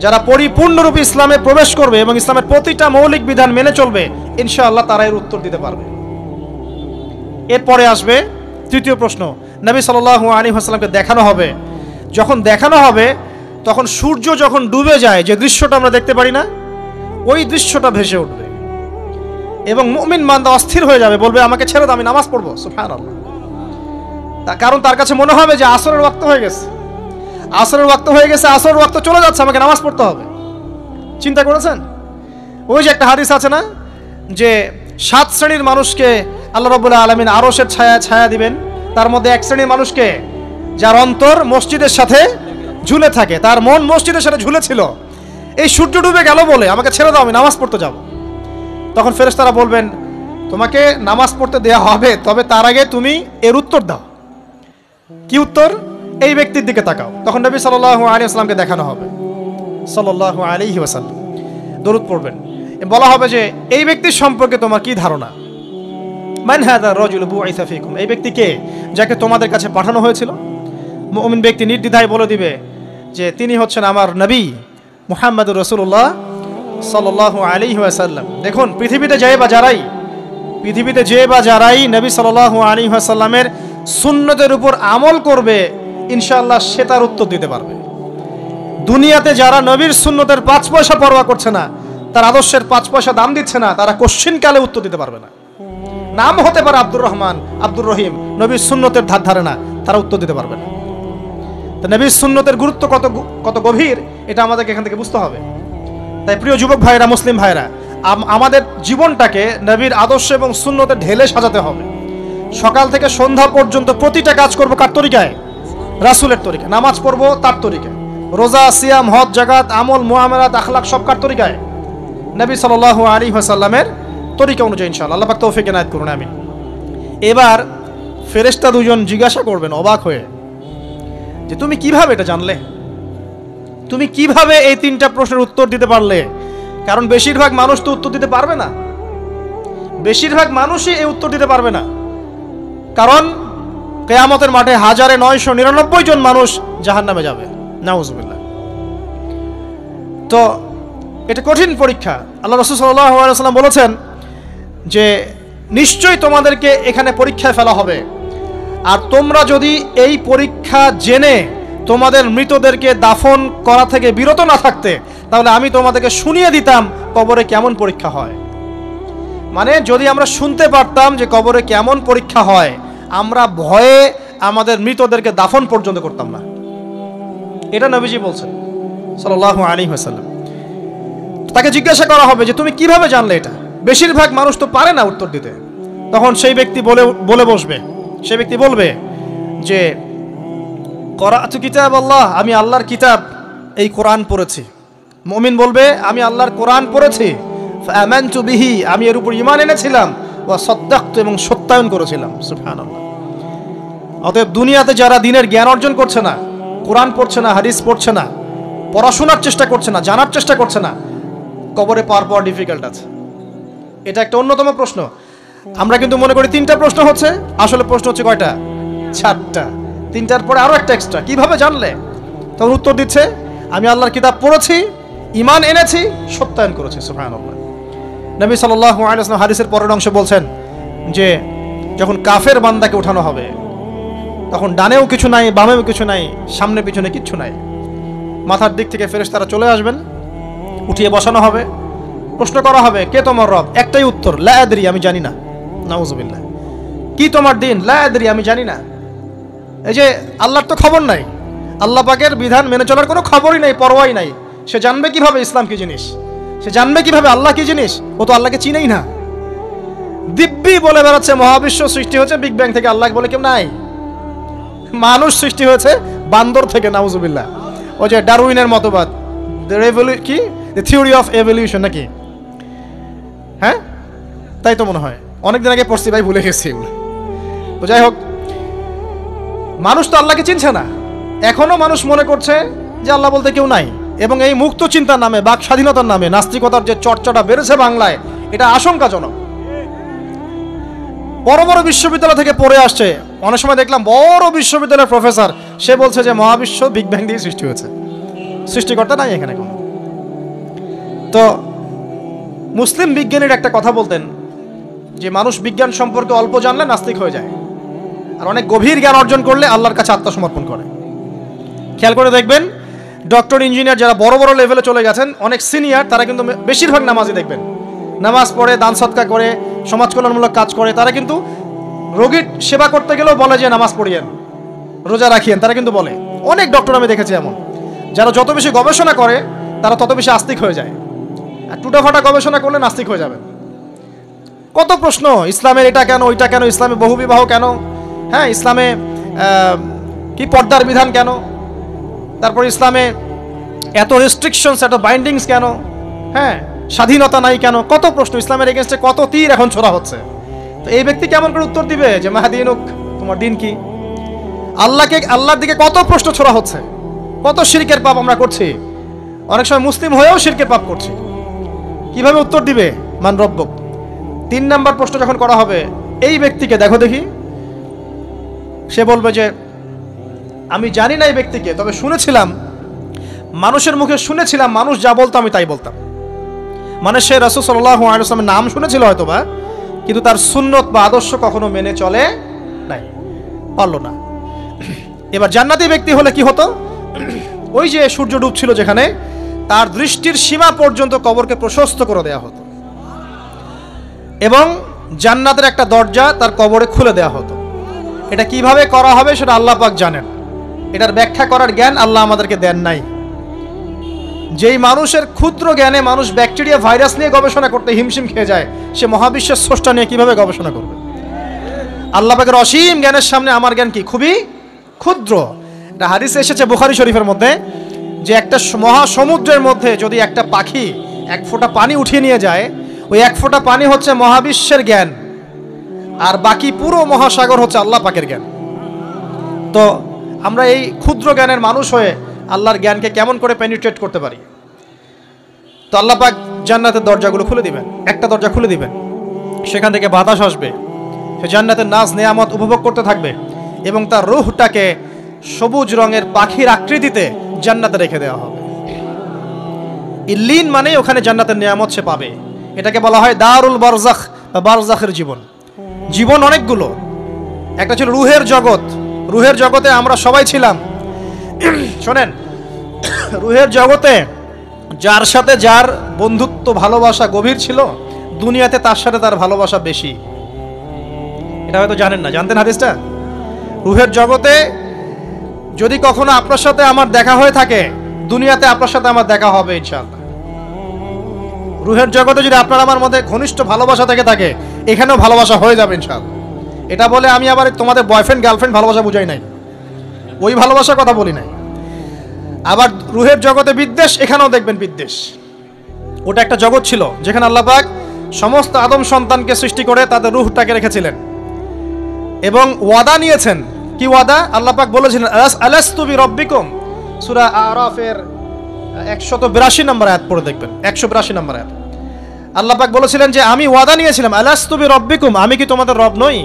যারা পরিপূর্ণরূপে ইসলামে প্রবেশ করবে এবং ইসলামের প্রতিটা মৌলিক বিধান মেনে চলবে, ইনশাআল্লাহ তারা এর উত্তর দিতে পারবে। এরপরে আসবে তৃতীয় প্রশ্ন, নবী সাল্লাল্লাহু আলাইহি ওয়াসাল্লামকে দেখানো হবে। যখন দেখানো হবে তখন সূর্য যখন ডুবে যায়, যে দৃশ্যটা আমরা দেখতে পারি না, ওই দৃশ্যটা ভেসে উঠবে এবং মুমিন বান্দা অস্থির হয়ে যাবে, বলবে আমাকে ছেড়ে দাও, আমি নামাজ পড়বো। সুবহানাল্লাহ। কারণ তার কাছে মনে হবে যে আসরের ওয়াক্ত হয়ে গেছে, আসরের ওয়াক্ত হয়ে গেছে, আসরের ওয়াক্ত চলে যাচ্ছে, আমাকে নামাজ পড়তে হবে। চিন্তা করেছেন? ওই যে একটা হাদিস আছে না, যে 7 শ্রেণীর মানুষকে আল্লাহ রাব্বুল আলামিন আরশের ছায়া দিবেন, তার মধ্যে এক শ্রেণীর মানুষকে যার অন্তর মসজিদের সাথে ঝুলে থাকে, তার মন মসজিদের সাথে ঝুলে ছিল, এই সূর্য ডুবে গেল বলে আমাকে ছেড়ে দাও, আমি নামাজ পড়তে যাব। তখন ফেরেশতারা বলবেন তোমাকে নামাজ পড়তে দেয়া হবে, তবে তার আগে তুমি এর উত্তর দাও। কি উত্তর? এই ব্যক্তির দিকে তাকাও। তখন নবী সাল্লাল্লাহু আলাইহি ওয়াসাল্লামকে দেখানো হবে, সাল্লাল্লাহু আলাইহি ওয়াসাল্লাম দরুদ পড়বেন, বলা হবে যে এই ব্যক্তির সম্পর্কে তোমার কি ধারণা? মান হাযা রাজুলু বুইসা ফীকুম, এই ব্যক্তি কে যাকে তোমাদের কাছে পাঠানো হয়েছিল? মুমিন ব্যক্তি নির্দ্বিধায় বলে দিবে যে তিনি হচ্ছেন আমার নবী মুহাম্মদুর রাসূলুল্লাহ সাল্লাল্লাহু আলাইহি ওয়াসাল্লাম। দেখুন পৃথিবীতে যে বা যারাই নবী সাল্লাল্লাহু আলাইহি ওয়াসাল্লামের সুন্নতের উপর আমল করবে, ইনশাআল্লাহ সে তার উত্তর দিতে পারবে। দুনিয়াতে যারা নবীর সুন্নতের 5 পয়সা পরোয়া করছে না, তার আদর্শের 5 পয়সা দাম দিচ্ছে না, তারা কোশ্চিন কালে উত্তর দিতে পারবে না। নাম হতে পারে আব্দুর রহমান, আব্দুর রহিম, নবীর সুন্নতের ধার ধারে না, তারা উত্তর দিতে পারবে না। তো নবীর সুন্নতের গুরুত্ব কত গভীর, এটা আমাদেরকে এখান থেকে বুঝতে হবে। তাই প্রিয় যুবক ভাইরা, মুসলিম ভাইরা, আমাদের জীবনটাকে নবীর আদর্শ এবং সুন্নতে ঢেলে সাজাতে হবে। সকাল থেকে সন্ধ্যা পর্যন্ত প্রতিটা কাজ করব কার তরিকায়? রাসূলের তরিকায়। নামাজ পড়ব তার তরিকায়, রোজা, সিয়াম, হজ, জাকাত, আমল, মুআমালাত, আখলাক সব কার তরিকায়? নবী সাল্লাল্লাহু আলাইহি ওয়াসাল্লামের তরিকা অনুযায়ী ইনশাআল্লাহ। আল্লাহ পাক তৌফিক এনায়েত করুন, আমিন। এবার ফেরেশতা দুজন জিজ্ঞাসা করবেন অবাক হয়ে যে তুমি কিভাবে এটা জানলে, তুমি কিভাবে এই তিনটা প্রশ্নের উত্তর দিতে পারলে? কারণ বেশিরভাগ মানুষ তো উত্তর দিতে পারবে না, বেশিরভাগ মানুষই এই উত্তর দিতে পারবে না। কারণ কিয়ামতের মাঠে 1999 জন মানুষ জাহান্নামে যাবে, নাউজুবিল্লাহ। তো এটা কঠিন পরীক্ষা। আল্লাহ রাসূল সাল্লাল্লাহু আলাইহি ওয়াসাল্লাম বলেছেন যে নিশ্চয়ই তোমাদেরকে এখানে পরীক্ষায় ফেলা হবে, আর তোমরা যদি এই পরীক্ষা জেনে তোমাদের মৃতদেরকে দাফন করা থেকে বিরত না থাকতে, তাহলে আমি তোমাদেরকে শুনিয়ে দিতাম কবরে কেমন পরীক্ষা হয়। মানে যদি আমরা শুনতে পারতাম যে কবরে কেমন পরীক্ষা হয়, আমরা ভয়ে আমাদের মৃতদেরকে দাফন পর্যন্ত করতাম না। এটা নবীজি বলছেন সাল্লাল্লাহু আলাইহি ওয়াসাল্লাম। তাকে জিজ্ঞাসা করা হবে যে তুমি কিভাবে জানলে এটা? বেশিরভাগ মানুষ তো পারে না উত্তর দিতে। তখন সেই ব্যক্তি বলে বসবে, সেই ব্যক্তি বলবে যে করাতু কিতাব আল্লাহ, আমি আল্লাহর কিতাব এই কোরআন পড়েছি। মুমিন বলবে আমি আল্লাহর কোরআন পড়েছি, ফাআমানতু বিহি, আমি এর উপর ঈমান এনেছিলাম, ওয়া সাদ্দাকতু, এবং সত্যায়ন করেছিলাম। সুবহানাল্লাহ। অতএব দুনিয়াতে যারা দ্বীনের জ্ঞান অর্জন করছে না, কোরআন পড়ছে না, হাদিস পড়ছে না, পড়াশোনার চেষ্টা করছে না, জানার চেষ্টা করছে না, কবরে পাওয়ার পর ডিফিকাল্ট আছে। এটা একটা অন্যতম প্রশ্ন। আমরা কিন্তু মনে করি তিনটা প্রশ্ন হচ্ছে, আসলে প্রশ্ন হচ্ছে কয়টা? 4টা। তিনটার পরে আরো একটা এক্সট্রা। কিভাবে জানলে? তখন উত্তর দিচ্ছে আমি আল্লাহর কিতাব পড়েছি, ঈমান এনেছি, সত্যায়ন করেছি। সুবহানাল্লাহ। নবী সাল্লাল্লাহু আলাইহি ওয়াসাল্লাম হাদিসের পরের অংশে বলছেন যে যখন কাফের বান্দাকে উঠানো হবে, তখন ডানেও কিছু নাই, বামেও কিছু নাই, সামনে পিছনে কিচ্ছু নাই। মাথার দিক থেকে ফেরেশতারা চলে আসবেন, উঠিয়ে বসানো হবে, প্রশ্ন করা হবে কে তোমার রব? একটাই উত্তর, লা আদরি, আমি জানি না। নাউজুবিল্লাহ। কি তোমার দিন? লা আদরি, আমি জানি না। এই যে আল্লাহর তো খবর নাই, আল্লাহ পাকের বিধান মেনে চলার কোনো খবরই নাই, পরোয়াই নাই। সে জানবে কিভাবে ইসলাম কি জিনিস? সে জানবে কিভাবে আল্লাহ কি জিনিস? ও তো আল্লাহকে চিনেই না। দিব্যি বলে বেড়াচ্ছে মহাবিশ্ব সৃষ্টি হয়েছে বিগ ব্যাং থেকে, আল্লাহ বলে কেউ নাই। মানুষ সৃষ্টি হয়েছে বান্দর থেকে, নাউজুবিল্লাহ। ওই যে ডারউইনের মতবাদ, কি দ্য থিওরি অফ এভলিউশন নাকি? হ্যাঁ, তাই তো মনে হয়। অনেকদিন আগে পড়ছি ভাই, ভুলে গেছি। তো যাই হোক, মানুষ তো আল্লাহকে চিনছে না। এখনো মানুষ মনে করছে যে আল্লাহ বলতে কেউ নাই, এবং এই মুক্ত চিন্তার নামে, বাক স্বাধীনতার নামে নাস্তিকতার যে চর্চাটা বেড়েছে বাংলায়, এটা আশঙ্কাজনক। বড় বড় বিশ্ববিদ্যালয় থেকে পড়ে আসছে, অনেক সময় দেখলাম বড় বিশ্ববিদ্যালয়ের প্রফেসর, সে বলছে যে মহাবিশ্ব বিগ ব্যাং দিয়ে সৃষ্টি হয়েছে, সৃষ্টিকর্তা নাই এখানে কোনো। তো মুসলিম বিজ্ঞানীর একটা কথা বলতেন যে মানুষ বিজ্ঞান সম্পর্কে অল্প জানলে নাস্তিক হয়ে যায়, আর অনেক গভীর জ্ঞান অর্জন করলে আল্লাহর কাছে আত্মসমর্পণ করে। খেয়াল করে দেখবেন ডক্টর, ইঞ্জিনিয়ার যারা বড় বড় লেভেলে চলে গেছেন, অনেক সিনিয়র, তারা কিন্তু বেশিরভাগ নামাজি দেখবেন, নামাজ পড়ে, দান সদকা করে, সমাজ কল্যাণমূলক কাজ করে। তারা কিন্তু রোগীর সেবা করতে গেলেও বলে যে নামাজ পড়িয়েন, রোজা রাখিয়েন, তারা কিন্তু বলে। অনেক ডক্টর আমি দেখেছি এমন, যারা যত বেশি গবেষণা করে তারা তত বেশি আস্তিক হয়ে যায়, আর টুটাফাটা গবেষণা করলে নাস্তিক হয়ে যাবে। কত প্রশ্ন, ইসলামের এটা কেন, ওইটা কেন, ইসলামে বহুবিবাহ কেন, হ্যাঁ, ইসলামে কি পর্দার বিধান কেন, তারপর ইসলামে এত রেস্ট্রিকশনস, এত বাইন্ডিংস কেন, হ্যাঁ, স্বাধীনতা নাই কেন, কত প্রশ্ন। ইসলামের এগেনস্টে কত তীর এখন ছোড়া হচ্ছে। তো এই ব্যক্তি কেমন করে উত্তর দিবে যে মাহাদিনুক, তোমার দিন কি? আল্লাহর দিকে কত প্রশ্ন ছোড়া হচ্ছে, কত শিরকের পাপ আমরা করছি, অনেক সময় মুসলিম হয়েও শিরকের পাপ করছি। কিভাবে উত্তর দিবে? মান রব্বুক। 3 নাম্বার প্রশ্ন যখন করা হবে, এই ব্যক্তিকে দেখো দেখি, সে বলবে যে আমি জানি না এই ব্যক্তিকে, তবে শুনেছিলাম, মানুষের মুখে শুনেছিলাম, মানুষ যা বলতো আমি তাই বলতাম। মানে সে রাসূল সাল্লাল্লাহু আলাইহি ওয়াসাল্লামের নাম শুনেছিল হয়তোবা, কিন্তু তার সুন্নত বা আদর্শ কখনো মেনে চলে নাই, পারলো না। এবার জান্নাতি ব্যক্তি হলে কি হতো? ওই যে সূর্য ডুবছিল যেখানে, তার দৃষ্টির সীমা পর্যন্ত কবরকে প্রশস্ত করে দেয়া হতো, এবং জান্নাতের একটা দরজা তার কবরে খুলে দেয়া হতো। এটা কিভাবে করা হবে সেটা আল্লাহ পাক জানেন, এটার ব্যাখ্যা করার জ্ঞান আল্লাহ আমাদেরকে দেন নাই। যেই মানুষের ক্ষুদ্র জ্ঞানে মানুষ ব্যাকটেরিয়া ভাইরাস নিয়ে গবেষণা করতে হিমশিম খেয়ে যায়, সে মহাবিশ্বের স্রষ্টা নিয়ে কিভাবে গবেষণা করবে? আল্লাহ পাকের অসীম জ্ঞানের সামনে আমার জ্ঞান কি? খুবই ক্ষুদ্র। একটা হাদিস এসেছে বুখারী শরীফের মধ্যে যে একটা মহাসমুদ্রের মধ্যে যদি একটা পাখি এক ফোঁটা পানি উঠিয়ে নিয়ে যায়, ওই এক ফোঁটা পানি হচ্ছে মহাবিশ্বের জ্ঞান, আর বাকি পুরো মহাসাগর হচ্ছে আল্লাহ পাকের জ্ঞান। তো আমরা এই ক্ষুদ্র জ্ঞানের মানুষ হয়ে আল্লাহর জ্ঞানকে কেমন করে পেনিট্রেট করতে পারি? তো আল্লাহ পাক জান্নাতের দরজাগুলো খুলে দিবেন, একটা দরজা খুলে দিবেন, সেখান থেকে বাতাস আসবে, সে জান্নাতের নাজ নেয়ামত উপভোগ করতে থাকবে এবং তার রূহটাকে সবুজ রঙের পাখির আকৃতিতে জান্নাতে রেখে দেওয়া হবে। ইল্লিন মানে ওখানে জান্নাতের নেয়ামত সে পাবে। এটাকে বলা হয় দারুল বারজাখ বা বারজাখের জীবন। জীবন অনেকগুলো, একটা ছিল রুহের জগৎ। রুহের জগতে আমরা সবাই ছিলাম। শোনেন, রুহের জগতে যার সাথে যার বন্ধুত্ব ভালোবাসা গভীর ছিল, দুনিয়াতে তার সাথে তার ভালোবাসা বেশি। এটা হয়তো জানেন না, জানতেন হাদিসটা? রুহের জগতে যদি কখনো আপনার সাথে আমার দেখা হয়ে থাকে, দুনিয়াতে আপনার সাথে আমার দেখা হবে ইনশাআল্লাহ। রুহের জগতে যদি আপনার আমার মধ্যে ঘনিষ্ঠ ভালোবাসা থেকে থাকে, এখানেও ভালোবাসা হয়ে যাবে ইনশাআল্লাহ। এটা বলে আমি আবার তোমাদের বয়ফ্রেন্ড গার্লফ্রেন্ড ভালোবাসা বুঝাই নাই, ওই ভালোবাসার কথা বলি নাই। আবার রুহের জগতে বিদ্বেষ, এখানেও দেখবেন বিদ্বেষ। ওটা একটা জগৎ ছিল যেখানে আল্লাহ পাক সমস্ত আদম সন্তানকে সৃষ্টি করে তাদের রুহটাকে রেখেছিলেন এবং ওয়াদা নিয়েছেন। কি ওয়াদা? আল্লাহ পাক বলেছিলেন আলাস্তু বিরব্বিকুম, সূরা আরাফের 182 নম্বর আয়াত পড়ে দেখবেন, 182 নম্বর আয়াত। আল্লাহ পাক বলেছিলেন যে আমি ওয়াদা নিয়েছিলাম, আলাস্তু বিরব্বিকুম, আমি কি তোমাদের রব নই?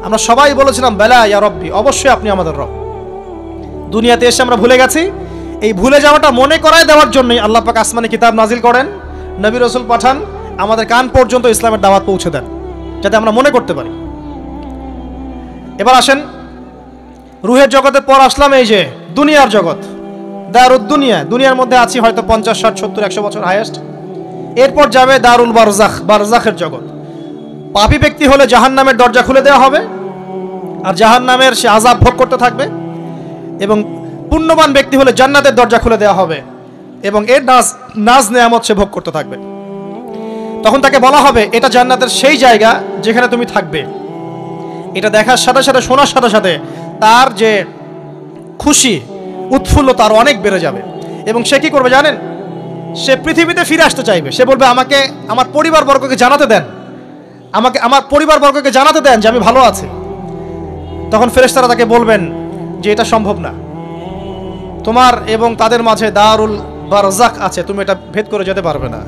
আমরা সবাই বলেছিলাম বেলা ইয়া রব্বি, অবশ্যই আপনি আমাদের রব। দুনিয়াতে এসে আমরা ভুলে গেছি। এই ভুলে যাওয়াটা মনে করায় দেওয়ার জন্যই আল্লাহ পাক আসমানে কিতাব নাজিল করেন, নবী রাসূল পাঠান, আমাদের কান পর্যন্ত ইসলামের দাওয়াত পৌঁছে দেন, যাতে আমরা মনে করতে পারি। এবার আসেন রুহের জগতের পর আসলাম এই যে দুনিয়ার জগৎ, দারুদ দুনিয়া। দুনিয়ার মধ্যে আছি হয়তো 50, 60, 70, 100 বছর হাইয়েস্ট। এরপর যাবে দারুল বারজাখ, বারজাখের জগৎ। পাপী ব্যক্তি হলে জাহান্নামের দরজা খুলে দেওয়া হবে আর জাহান্নামের সে আযাব ভোগ করতে থাকবে, এবং পুণ্যবান ব্যক্তি হলে জান্নাতের দরজা খুলে দেওয়া হবে এবং এর নাজ নেয়ামত সে ভোগ করতে থাকবে। তখন তাকে বলা হবে এটা জান্নাতের সেই জায়গা যেখানে তুমি থাকবে। এটা দেখার সাথে সাথে, শোনার সাথে সাথে তার যে খুশি উৎফুল্লতা আরো অনেক বেড়ে যাবে এবং সে কি করবে জানেন? সে পৃথিবীতে ফিরে আসতে চাইবে। সে বলবে আমাকে আমার পরিবারবর্গকে জানাতে দেন, আমাকে আমার পরিবারবর্গকে জানাতে দেন যে আমি ভালো আছি। তখন ফেরেশতারা তাকে বলবেন যে এটা সম্ভব না, তোমার এবং তাদের মাঝে দারুল বারজাখ আছে, তুমি এটা ভেদ করে যেতে পারবে না।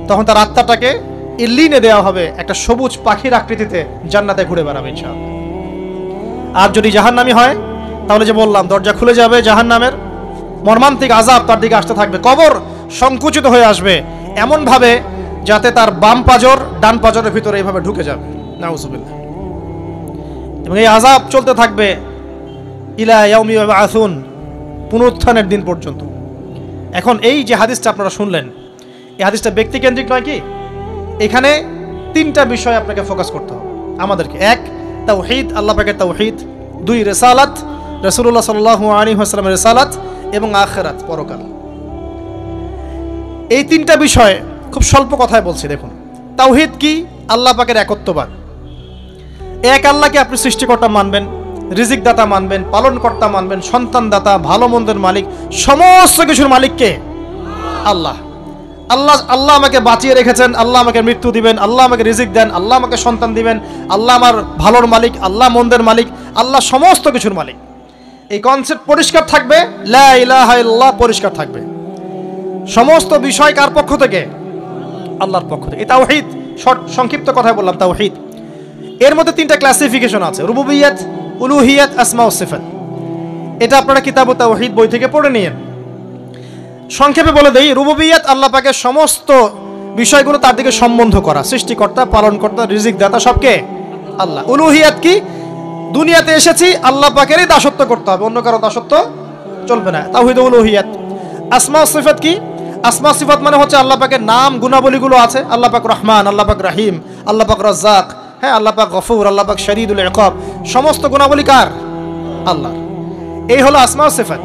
তখন তার আত্মাটাকে ইল্লিনে দেওয়া হবে, একটা সবুজ পাখির আকৃতিতে জান্নাতে ঘুরে বেড়াবে ইনশাআল্লাহ। আর যদি জাহান্নামী হয় তাহলে যে বললাম দরজা খুলে যাবে, জাহান্নামের মর্মান্তিক আযাব তার দিকে আসতে থাকবে। কবর সংকুচিত হয়ে আসবে এমন ভাবে যাতে তার বাম পাজর ডান পাজরের ভিতরে এইভাবে ঢুকে যাবে, নাউযুবিল্লাহ। এবং এই আযাব চলতে থাকবে ইলা ইয়াউমি ইউবআসুন, পুনরুত্থানের দিন পর্যন্ত। এখন এই যে হাদিসটা আপনারা শুনলেন, এই হাদিসটা ব্যক্তিকেন্দ্রিক নয় কি? এখানে তিনটা বিষয় আপনাকে ফোকাস করতে হবে আমাদেরকে। এক, তাওহীদ, আল্লাহ পাকের তাওহীদ। দুই, রিসালাত, রাসূলুল্লাহ সাল্লাল্লাহু আলাইহি ওয়াসাল্লামের রিসালাত। এবং আখিরাত, পরকাল। এই তিনটা বিষয় খুব স্বল্প কথায় বলছি। দেখুন, তাওহীদ কি? আল্লাহ পাকের একত্ববাদ। এক আল্লাহকে আপনি সৃষ্টিকর্তা মানবেন, রিজিক দাতা মানবেন, পালনকর্তা মানবেন, সন্তান দাতা, ভালো মন্দের মালিক, সমস্ত কিছুর মালিককে আল্লাহ। আল্লাহ আল্লাহ আমাকে বাঁচিয়ে রেখেছেন, আল্লাহ আমাকে মৃত্যু দিবেন, আল্লাহ আমাকে রিজিক দেন, আল্লাহ আমাকে সন্তান দিবেন, আল্লাহ আমার ভালোর মালিক, আল্লাহ মন্দের মালিক, আল্লাহ সমস্ত কিছুর মালিক। এই কনসেপ্ট পরিষ্কার থাকবে, লা ইলাহা ইল্লাল্লাহ পরিষ্কার থাকবে। সমস্ত বিষয় কার পক্ষ থেকে? আল্লাহর পক্ষ থেকে। এই তাওহীদ, সংক্ষিপ্ত কথায় বললাম তাওহীদ। এর মধ্যে তিনটা ক্লাসিফিকেশন আছে, রুবুবিয়্যাত, উলুহিয়াত, আসমা ও সিফাত। এটা আপনারা কিতাবুত তাওহীদ বই থেকে পড়ে নিয়েন। সংক্ষেপে বলে দেই, রুবুবিয়্যাত আল্লাহ পাকের সমস্ত বিষয়গুলো তার দিকে সম্বন্ধ করা, সৃষ্টিকর্তা, পালনকর্তা, রিজিক দাতা সবকে আল্লাহ। উলুহিয়াত কি? দুনিয়াতে এসেছি আল্লাহ পাকেরই দাসত্ব করতে হবে, অন্য কারো দাসত্ব চলবে না, তাওহীদ উলুহিয়াত। আসমা ও সিফাত কি? আসমা সিফাত মানে হচ্ছে আল্লাহ পাকের নাম গুণাবলীগুলো আছে, আল্লাহ পাক রহমান, আল্লাহ পাক রহিম, আল্লাহ পাক রাজ্জাক, হ্যাঁ, আল্লাহ পাক গফুর, আল্লাহ পাক শদীদুল ইকাব, সমস্ত গুণাবলী কার? আল্লাহর। এই হলো আসমা ও সিফাত।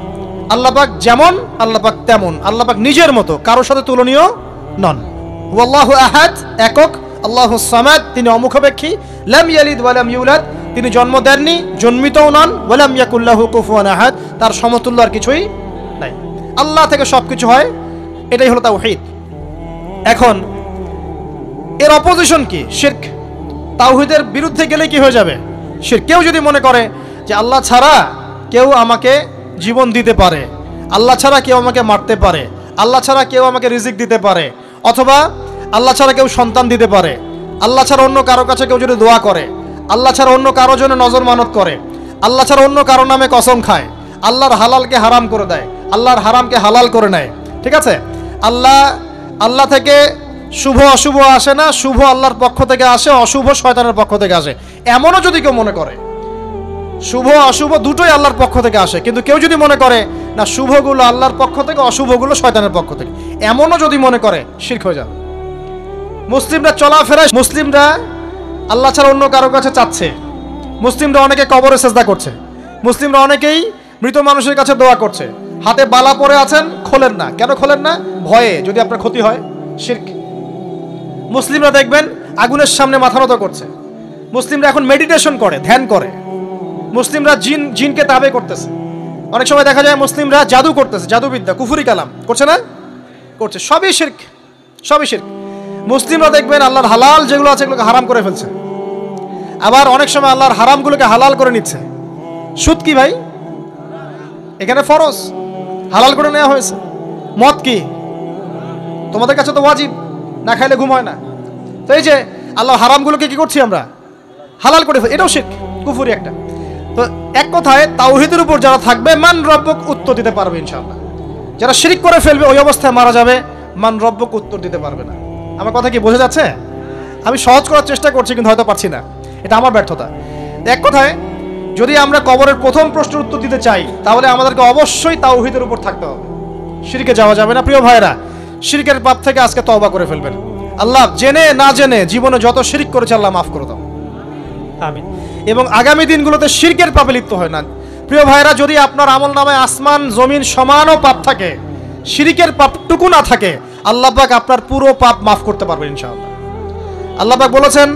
আল্লাহ পাক যেমন, আল্লাহ পাক তেমন, আল্লাহ পাক নিজের মতো, কারোর সাথে তুলনীয় নন। ওয়াল্লাহু আহাদ, একক, আল্লাহুস সামাদ, তিনি অমুখাপেক্ষী, লাম ইয়ালিদ ওয়া লাম ইউলাদ, তিনি জন্ম দেননি, জন্মিতও নন, ওয়া লাম ইয়াকুল লাহু কুফুয়ান আহাদ, তার সমতুল্য আর কিছুই নাই। আল্লাহ থেকে সবকিছু হয়, এটাই হলো তাওহীদ। এখন এর অপোজিশন কি? শিরক। তাওহীদের বিরুদ্ধে গেলে কি হয়ে যাবে? শিরক। কেউ যদি মনে করে যে আল্লাহ ছাড়া কেউ আমাকে জীবন দিতে পারে, আল্লাহ ছাড়া কেউ আমাকে মারতে পারে, আল্লাহ ছাড়া কেউ আমাকে রিজিক দিতে পারে, অথবা আল্লাহ ছাড়া কেউ সন্তান দিতে পারে, আল্লাহ ছাড়া অন্য কারো কাছে কেউ যদি দোয়া করে, আল্লাহ ছাড়া অন্য কারো জন্য নজর মানত করে, আল্লাহ ছাড়া অন্য কারো নামে কসম খায়, আল্লাহর হালালকে হারাম করে দেয়, আল্লাহর হারামকে হালাল করে নেয়, ঠিক আছে? আল্লাহ থেকে শুভ অশুভ আসে না, শুভ আল্লাহর পক্ষ থেকে আসে, অশুভ শয়তানের পক্ষ থেকে আসে, এমনও যদি কেউ মনে করে, শুভ অশুভ দুটোই আল্লাহর পক্ষ থেকে আসে, কিন্তু কেউ যদি মনে করে না শুভগুলো আল্লাহর পক্ষ থেকে, অশুভগুলো শয়তানের পক্ষ থেকে, এমনও যদি মনে করে, শিরক হয়ে যাবে। মুসলিমরা চলাফেরায়, মুসলিমরা আল্লাহ ছাড়া অন্য কারো কাছে চাচ্ছে, মুসলিমরা অনেকে কবরে সেজদা করছে, মুসলিমরা অনেকেই মৃত মানুষের কাছে দোয়া করছে, হাতে বালা পরে আছেন, খোলেন না। কেন খোলেন না? ভয়ে যদি আপনার ক্ষতি হয়, শিরক। মুসলিমরা দেখবেন আগুনের সামনে মাথা নত করছে, মুসলিমরা এখন মেডিটেশন করে, ধ্যান করে, মুসলিমরা জিনকে তাবে করতেছে, অনেক সময় দেখা যায় মুসলিমরা জাদু করতেছে, জাদুবিদ্যা, কুফরি কালাম করছে না? করছে, সবই শিরক, সবই শিরক। মুসলিমরা দেখবেন আল্লাহর হালাল যেগুলো আছে এগুলোকে হারাম করে ফেলছে, আবার অনেক সময় আল্লাহর হারামগুলোকে হালাল করে নিচ্ছে। সুদ কি ভাই? এখানে ফরজ, হালাল করে নেওয়া হয়েছে। মদ কি? তোমাদের কাছে তো ওয়াজিব, না খাইলে ঘুম হয় না। তো এই যে আল্লাহ হারামগুলোকে কি করছি আমরা? হালাল করে ফেলি, এটাও শিরক, কুফরি একটা। তো এক কথায় তাওহীদের উপর যারা থাকবে, মান রব্বক উত্তর দিতে পারবে ইনশাআল্লাহ। যারা শিরক করে ফেলবে, ওই অবস্থায় মারা যাবে, মান রব্বক উত্তর দিতে পারবে না। আমার কথা কি বোঝা যাচ্ছে? আমি সহজ করার চেষ্টা করছি, কিন্তু হয়তো পারছি না, এটা আমার ব্যর্থতা। এক কথায় যদি আমরা কবরের প্রথম প্রশ্নের উত্তর দিতে চাই, তাহলে আমাদেরকে অবশ্যই তাওহীদের উপর থাকতে হবে, শিরকে যাওয়া যাবে না। প্রিয় ভাইরা, শিরকের পাপ থেকে আজকে তওবা করে ফেলবেন। আল্লাহ জেনে না জেনে জীবনে যত শিরক করেছে আল্লাহ মাফ করে দাও, আমিন। এবং আগামী দিনগুলোতে শিরকের পাপে লিপ্ত হয় না। প্রিয় ভাইরা, যদি আপনার আমল নামায় আসমান জমিন সমানও পাপ থাকে, শিরকের পাপটুকু না থাকে, আল্লাহ পাক আপনার পুরো পাপ মাফ করতে পারবেন ইনশাআল্লাহ। আল্লাহ পাক বলেছেন,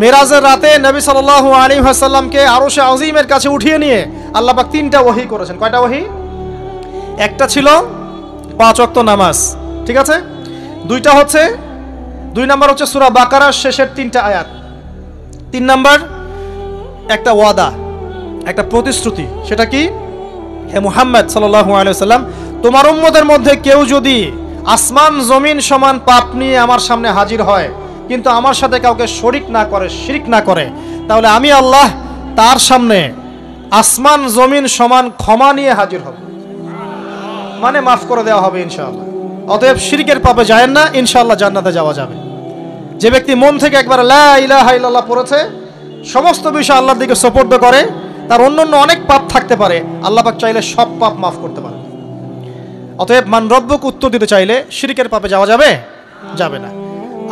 মেরাজের রাতে নবী সাল্লাল্লাহু আলাইহি ওয়াসাল্লামকে আরশে আজিমের কাছে উঠিয়ে নিয়ে আল্লাহ পাক 3টা ওহী করেছেন। কয়টা ওহী? একটা ছিল 5 ওয়াক্ত নামাজ, ঠিক আছে? 2 নাম্বার হচ্ছে সূরা বাকারার শেষের 3টা আয়াত। 3 নাম্বার একটা ওয়াদা, একটা প্রতিশ্রুতি। সেটা কি? হে মুহাম্মদ সাল্লাল্লাহু আলাইহি ওয়াসাল্লাম, তোমার উম্মতের মধ্যে কেউ যদি আসমান জমিন সমান পাপ নিয়ে আমার সামনে হাজির হয়, কিন্তু আমার সাথে কাউকে শরিক না করে, শিরক না করে, তাহলে আমি আল্লাহ তার সামনে আসমান জমিন সমান ক্ষমা নিয়ে হাজির হব, মানে মাফ করে দেওয়া হবে ইনশাআল্লাহ। অতএব শিরকের পাপে যায় না, ইনশাআল্লাহ জান্নাতে যাওয়া যাবে। যে ব্যক্তি মন থেকে একবার লা ইলাহা ইল্লাল্লাহ পড়েছে, সমস্ত বিষয় আল্লাহর দিকে সুপর্দ করে, তার অন্যান্য অনেক পাপ থাকতে পারে, আল্লাহ পাক চাইলে সব পাপ মাফ করতে পারে। অতএব মান রব্বক উত্তর দিতে চাইলে শিরকের পাপে যাওয়া যাবে? যাবে না।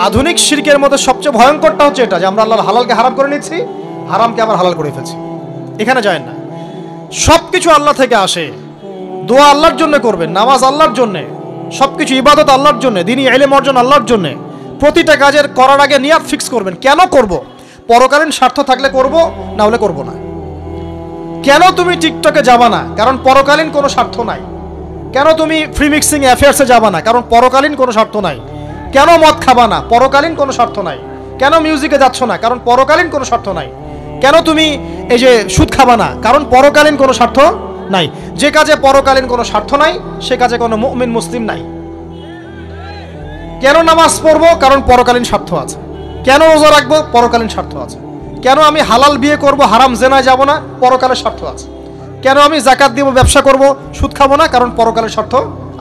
আধুনিক শিরকের মধ্যে সবচেয়ে ভয়ঙ্করটা হচ্ছে এটা, যে আমরা আল্লাহর হালালকে হারাম করে নিচ্ছি, হারামকে আবার হালাল করে ফেলছি। এখানে যায় না। সবকিছু আল্লাহ থেকে আসে, দোয়া আল্লাহর জন্য করবেন, নামাজ আল্লাহর জন্য, সবকিছু ইবাদত আল্লাহর জন্য, দ্বীনি ইলম অর্জন আল্লাহর জন্য। প্রতিটা কাজের করার আগে নিয়াত ফিক্স করবেন, কেন করব? পরকালীন স্বার্থ থাকলে করব, না হলে করব না। কেন তুমি টিকটকে যাবা না? কারণ পরকালীন কোনো স্বার্থ নাই। কেন তুমি ফ্রি মিক্সিং অ্যাফেয়ার্সে যাবা না? কারণ পরকালীন কোনো স্বার্থ নাই। কেন মদ খাবা না? পরকালীন কোনো স্বার্থ নাই। কেন মিউজিকে যাচ্ছ না? কারণ পরকালীন কোনো স্বার্থ নাই। কেন তুমি এই যে সুদ খাবা না? কারণ পরকালীন কোনো স্বার্থ নাই। যে কাজে পরকালীন কোনো স্বার্থ নাই, সে কাজে কোনো মুমিন মুসলিম নাই। কেন নামাজ পড়বো? কারণ পরকালীন স্বার্থ আছে। কেন রোজা রাখবো? পরকালীন স্বার্থ আছে। কেন আমি হালাল বিয়ে করব, হারাম জেনায় যাব না? পরকালের স্বার্থ আছে। কেন আমি যাকাত দিব, ব্যবসা করব, সুদ খাবো না? কারণ পরকালের স্বার্থ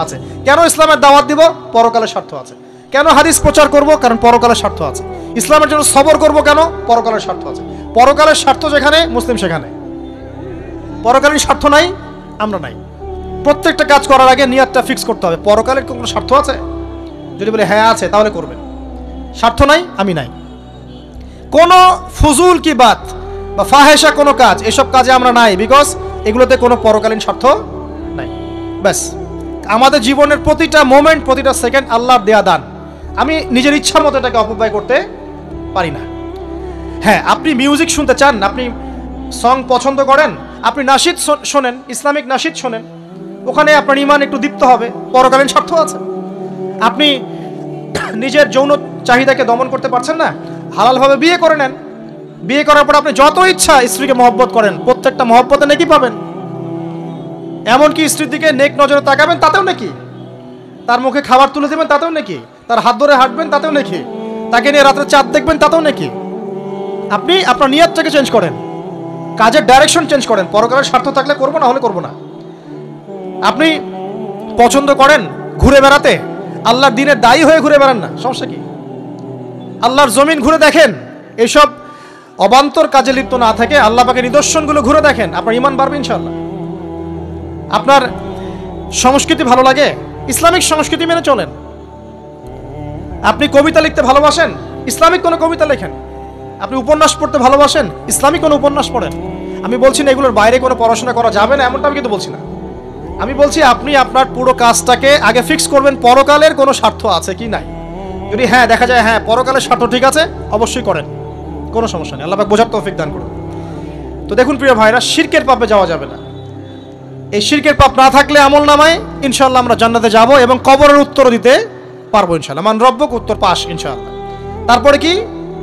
আছে। কেন ইসলামের দাওয়াত দিব? পরকালের স্বার্থ আছে। কেন হাদিস প্রচার করব? কারণ পরকালের স্বার্থ আছে। ইসলামের জন্য সবর করব কেন? পরকালের স্বার্থ আছে। পরকালের স্বার্থ যেখানে, মুসলিম সেখানে। পরকালীন স্বার্থ নাই, আমরা নাই। প্রত্যেকটা কাজ করার আগে নিয়াতটা ফিক্স করতে হবে, পরকালের কোনো স্বার্থ আছে? যদি বলে হ্যাঁ আছে, তাহলে করবেন। স্বার্থ নাই, আমি নাই। কোনো ফুজুল কি বাত বা ফাহেসা কোনো কাজ, এসব কাজে আমরা নাই, বিকজ এগুলোতে কোনো পরকালীন স্বার্থ নাই। ব্যাস। আমাদের জীবনের প্রতিটা মোমেন্ট, প্রতিটা সেকেন্ড আল্লাহর দেয়া দান। আমি নিজের ইচ্ছা মতো এটাকে অপব্যয় করতে পারি না। হ্যাঁ, আপনি মিউজিক শুনতে চান, আপনি সং পছন্দ করেন, আপনি নাশিদ শোনেন, ইসলামিক নাশিদ শোনেন, ওখানে আপনার ইমান একটু দীপ্ত হবে, পরকালীন স্বার্থ আছে। আপনি নিজের যৌন চাহিদাকে দমন করতে পারছেন না, হালালভাবে বিয়ে করে নেন। বিয়ে করার পর আপনি যত ইচ্ছা স্ত্রীকে মহব্বত করেন, প্রত্যেকটা মহব্বতে নেকি পাবেন। এমনকি স্ত্রীর দিকে নেক নজরে তাকাবেন, তাতেও নাকি। তার মুখে খাবার তুলে দেবেন, তাতেও নাকি। তার হাত ধরে হাঁটবেন, তাতেও নাকি। তাকে নিয়ে রাত্রে চাঁদ দেখবেন, তাতেও নাকি। আপনি আপনার নিয়তটাকে চেঞ্জ করেন, কাজের ডাইরেকশন চেঞ্জ করেন। পরকালের স্বার্থ থাকলে করবো, না হলে করবো না। আপনি পছন্দ করেন ঘুরে বেড়াতে, আল্লাহর দিনের দায়ী হয়ে ঘুরে বেড়ান না, সমস্যা কি? আল্লাহর জমিন ঘুরে দেখেন, এইসব অবান্তর কাজে লিপ্ত না থাকে আল্লাহ পাকের নিদর্শনগুলো ঘুরে দেখেন, আপনার ইমান বাড়বে ইনশাআল্লাহ। আপনার সংস্কৃতি ভালো লাগে, ইসলামিক সংস্কৃতি মেনে চলেন। আপনি কবিতা লিখতে ভালোবাসেন, ইসলামিক কোনো কবিতা লেখেন। আপনি উপন্যাস পড়তে ভালোবাসেন, ইসলামিক কোনো উপন্যাস পড়েন। আমি বলছি না এগুলোর বাইরে কোনো পড়াশোনা করা যাবে না, এমনটা আমি কিন্তু বলছি না। আমি বলছি আপনি আপনার পুরো কাজটাকে আগে ফিক্স করবেন, পরকালের কোনো স্বার্থ আছে কি নাই। যদি হ্যাঁ দেখা যায় হ্যাঁ পরকালের স্বার্থ ঠিক আছে, অবশ্যই করেন, কোনো সমস্যা নেই। আল্লাহ পাক বোঝার তৌফিক দান করুন। তো দেখুন প্রিয় ভাইরা, শিরকের পাপে যাওয়া যাবে না। এই শিরকের পাপ না থাকলে আমল নামায় ইনশাআল্লাহ আমরা জান্নাতে যাব এবং কবরের উত্তর দিতে পারবো ইনশাআল্লাহ। মান রব্বুক, উত্তর পাস ইনশাআল্লাহ। তারপরে কি?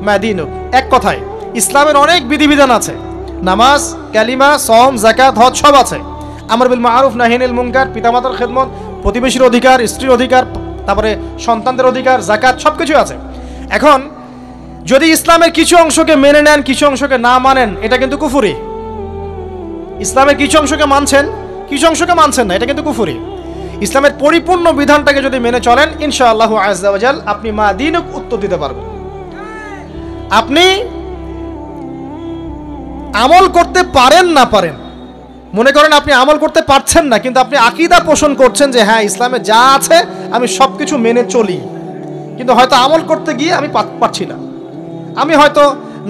মাদিনুক। এক কথায় ইসলামের অনেক বিধিবিধান আছে, নামাজ, কালিমা, সওম, যাকাত, হজ সব আছে। আমর বিল মারুফ, নাহি আনিল মুনকার, পিতামাতার খেদমত, প্রতিবেশীর অধিকার, স্ত্রীর অধিকার, তারপরে সন্তানদের অধিকার, যাকাত সব কিছু আছে। এখন যদি ইসলামের কিছু অংশকে মেনে নেন, কিছু অংশকে না মানেন, এটা কিন্তু কুফরি। ইসলামের কিছু অংশকে মানছেন, কিছু অংশকে মানছেন না, এটা কিন্তু কুফরি। ইসলামের পরিপূর্ণ বিধানটাকে যদি মেনে চলেন ইনশাআল্লাহ আযজা ওয়া জাল আপনি মাদিনুক উত্তর দিতে পারবেন। আপনি আমল করতে পারেন না পারেন, মনে করেন আপনি আমল করতে পারছেন না, কিন্তু আপনি আকীদা পোষণ করছেন যে হ্যাঁ ইসলামে যা আছে আমি সব কিছু মেনে চলি, কিন্তু হয়তো আমল করতে গিয়ে আমি পারছি না। আমি হয়তো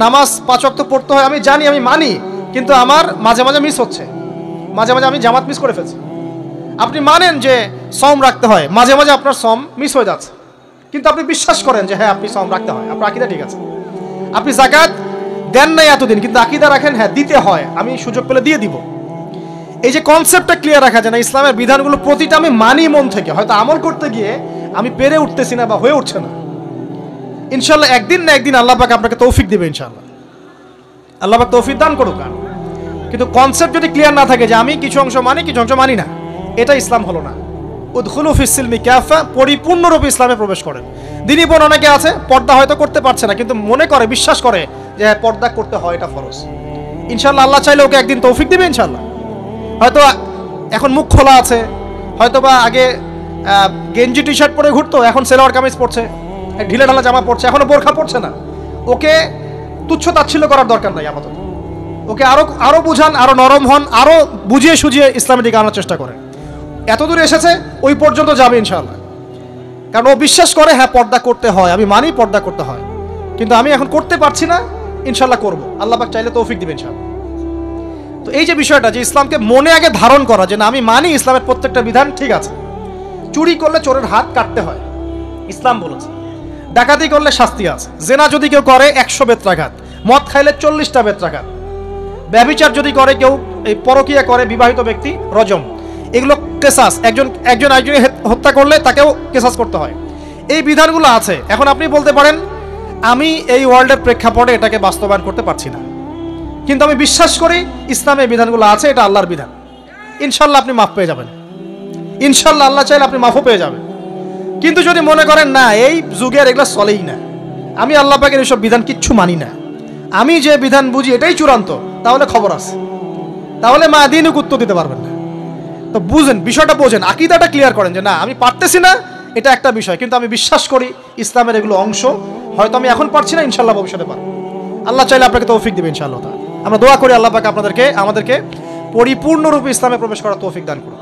নামাজ 5 ওয়াক্ত পড়তে হয়, আমি জানি, আমি মানি, কিন্তু আমার মাঝে মাঝে মিস হচ্ছে, মাঝে মাঝে আমি জামাত মিস করে ফেলছি। আপনি মানেন যে সওম রাখতে হয়, মাঝে মাঝে আপনার সওম মিস হয়ে যাচ্ছে, কিন্তু আপনি বিশ্বাস করেন যে হ্যাঁ আপনি সওম রাখতে হয়, আপনার আকীদা ঠিক আছে। আপনি যাকাত দেন নাই এতদিন, কিন্তু আকীদা রাখেন হ্যাঁ দিতে হয়, আমি সুযোগ পেলে দিয়ে দিব। এই যে কনসেপ্টটা ক্লিয়ার রাখা যায় না, ইসলামের বিধানগুলো প্রতিটা আমি মানি মন থেকে, হয়তো আমল করতে গিয়ে আমি পেরে উঠতেছি না বা হয়ে উঠছে না। ইনশাআল্লাহ একদিন না একদিন আল্লাহ পাক আপনাকে তৌফিক দিবে ইনশাআল্লাহ, আল্লাহ পাক তৌফিক দান করুক। কিন্তু কনসেপ্ট যদি ক্লিয়ার না থাকে যে আমি কিছু অংশ মানি, কিছু অংশ মানি না, এটা ইসলাম হলো না। উদখুলু ফিস সিলমি কাফা, পরিপূর্ণরূপে ইসলামে প্রবেশ করেন। দিনী বোন অনেকে আছে পর্দা হয়তো করতে পারছে না, কিন্তু মনে করে, বিশ্বাস করে যে পর্দা করতে হয়, এটা ফরজ। ইনশাআল্লাহ আল্লাহ চাইলে ওকে একদিন তৌফিক দিবে ইনশাআল্লাহ। হয়তো এখন মুখ খোলা আছে, হয়তো বা আগে গেঞ্জি টি শার্ট পরে ঘুরতো, এখন সেলোয়ার কামিজ পরছে, ঢিলে ঢালা জামা পরছে, এখনো বোরখা পরছে না। ওকে তুচ্ছ তাচ্ছিল্য করার দরকার নাই আপাতত। ওকে আরো বুঝান, আরো নরম হন, আরো বুঝিয়ে সুঝিয়ে ইসলামের দিকে আনার চেষ্টা করেন। এতদূর এসেছে, ওই পর্যন্ত যাবে ইনশাআল্লাহ। কারণ ও বিশ্বাস করে হ্যাঁ পর্দা করতে হয়, আমি মানি পর্দা করতে হয়, কিন্তু আমি এখন করতে পারছি না, ইনশাআল্লাহ করব, আল্লাহ পাক চাইলে তৌফিক দিবেন ইনশাআল্লাহ। তো এই যে বিষয়টা, যে ইসলামকে মনে আগে ধারণ করা, যে না আমি মানি ইসলামের প্রত্যেকটা বিধান ঠিক আছে। চুরি করলে চোরের হাত কাটতে হয়, ইসলাম বলেছে। ডাকাতি করলে শাস্তি আছে। জেনা যদি কেউ করে 100 বেত্রাঘাত, মদ খাইলে 40টা বেত্রাঘাত, ব্যভিচার যদি করে কেউ, এই পরকীয়া করে বিবাহিত ব্যক্তি, রজম। এগুলো কেসাস, একজন একজনকে হত্যা করলে তাকেও কেসাস করতে হয়। এই বিধানগুলো আছে। এখন আপনি বলতে পারেন আমি এই ওয়ার্ল্ডের প্রেক্ষাপটে এটাকে বাস্তবায়ন করতে পারছি না, কিন্তু আমি বিশ্বাস করি ইসলামে বিধানগুলো আছে, এটা আল্লাহর বিধান। ইনশাআল্লাহ আপনি মাফ পেয়ে যাবেন, ইনশাআল্লাহ আল্লাহ চাইলে আপনি মাফও পেয়ে যাবেন। কিন্তু যদি মনে করেন না এই যুগের এগুলো চলেই না, আমি আল্লাহ পাকের এইসব বিধান কিচ্ছু মানি না, আমি যে বিধান বুঝি এটাই চূড়ান্ত, তাহলে খবর আছে, তাহলে মাদিনুক উত্তর দিতে পারবেন না। তো বুঝেন, বিষয়টা বোঝেন, আকীদাটা ক্লিয়ার করেন যে না আমি পারতেছি না, এটা একটা বিষয়, কিন্তু আমি বিশ্বাস করি ইসলামের এগুলো অংশ, হয়তো আমি এখন পারছি না, ইনশাআল্লাহ ভবিষ্যতে পারবো। আল্লাহ চাইলে আপনাকে তৌফিক দিবে ইনশাআল্লাহ। আমরা দোয়া করি আল্লাহ পাক আমাদেরকে পরিপূর্ণরূপে ইসলামে প্রবেশ করার তৌফিক দান করুন।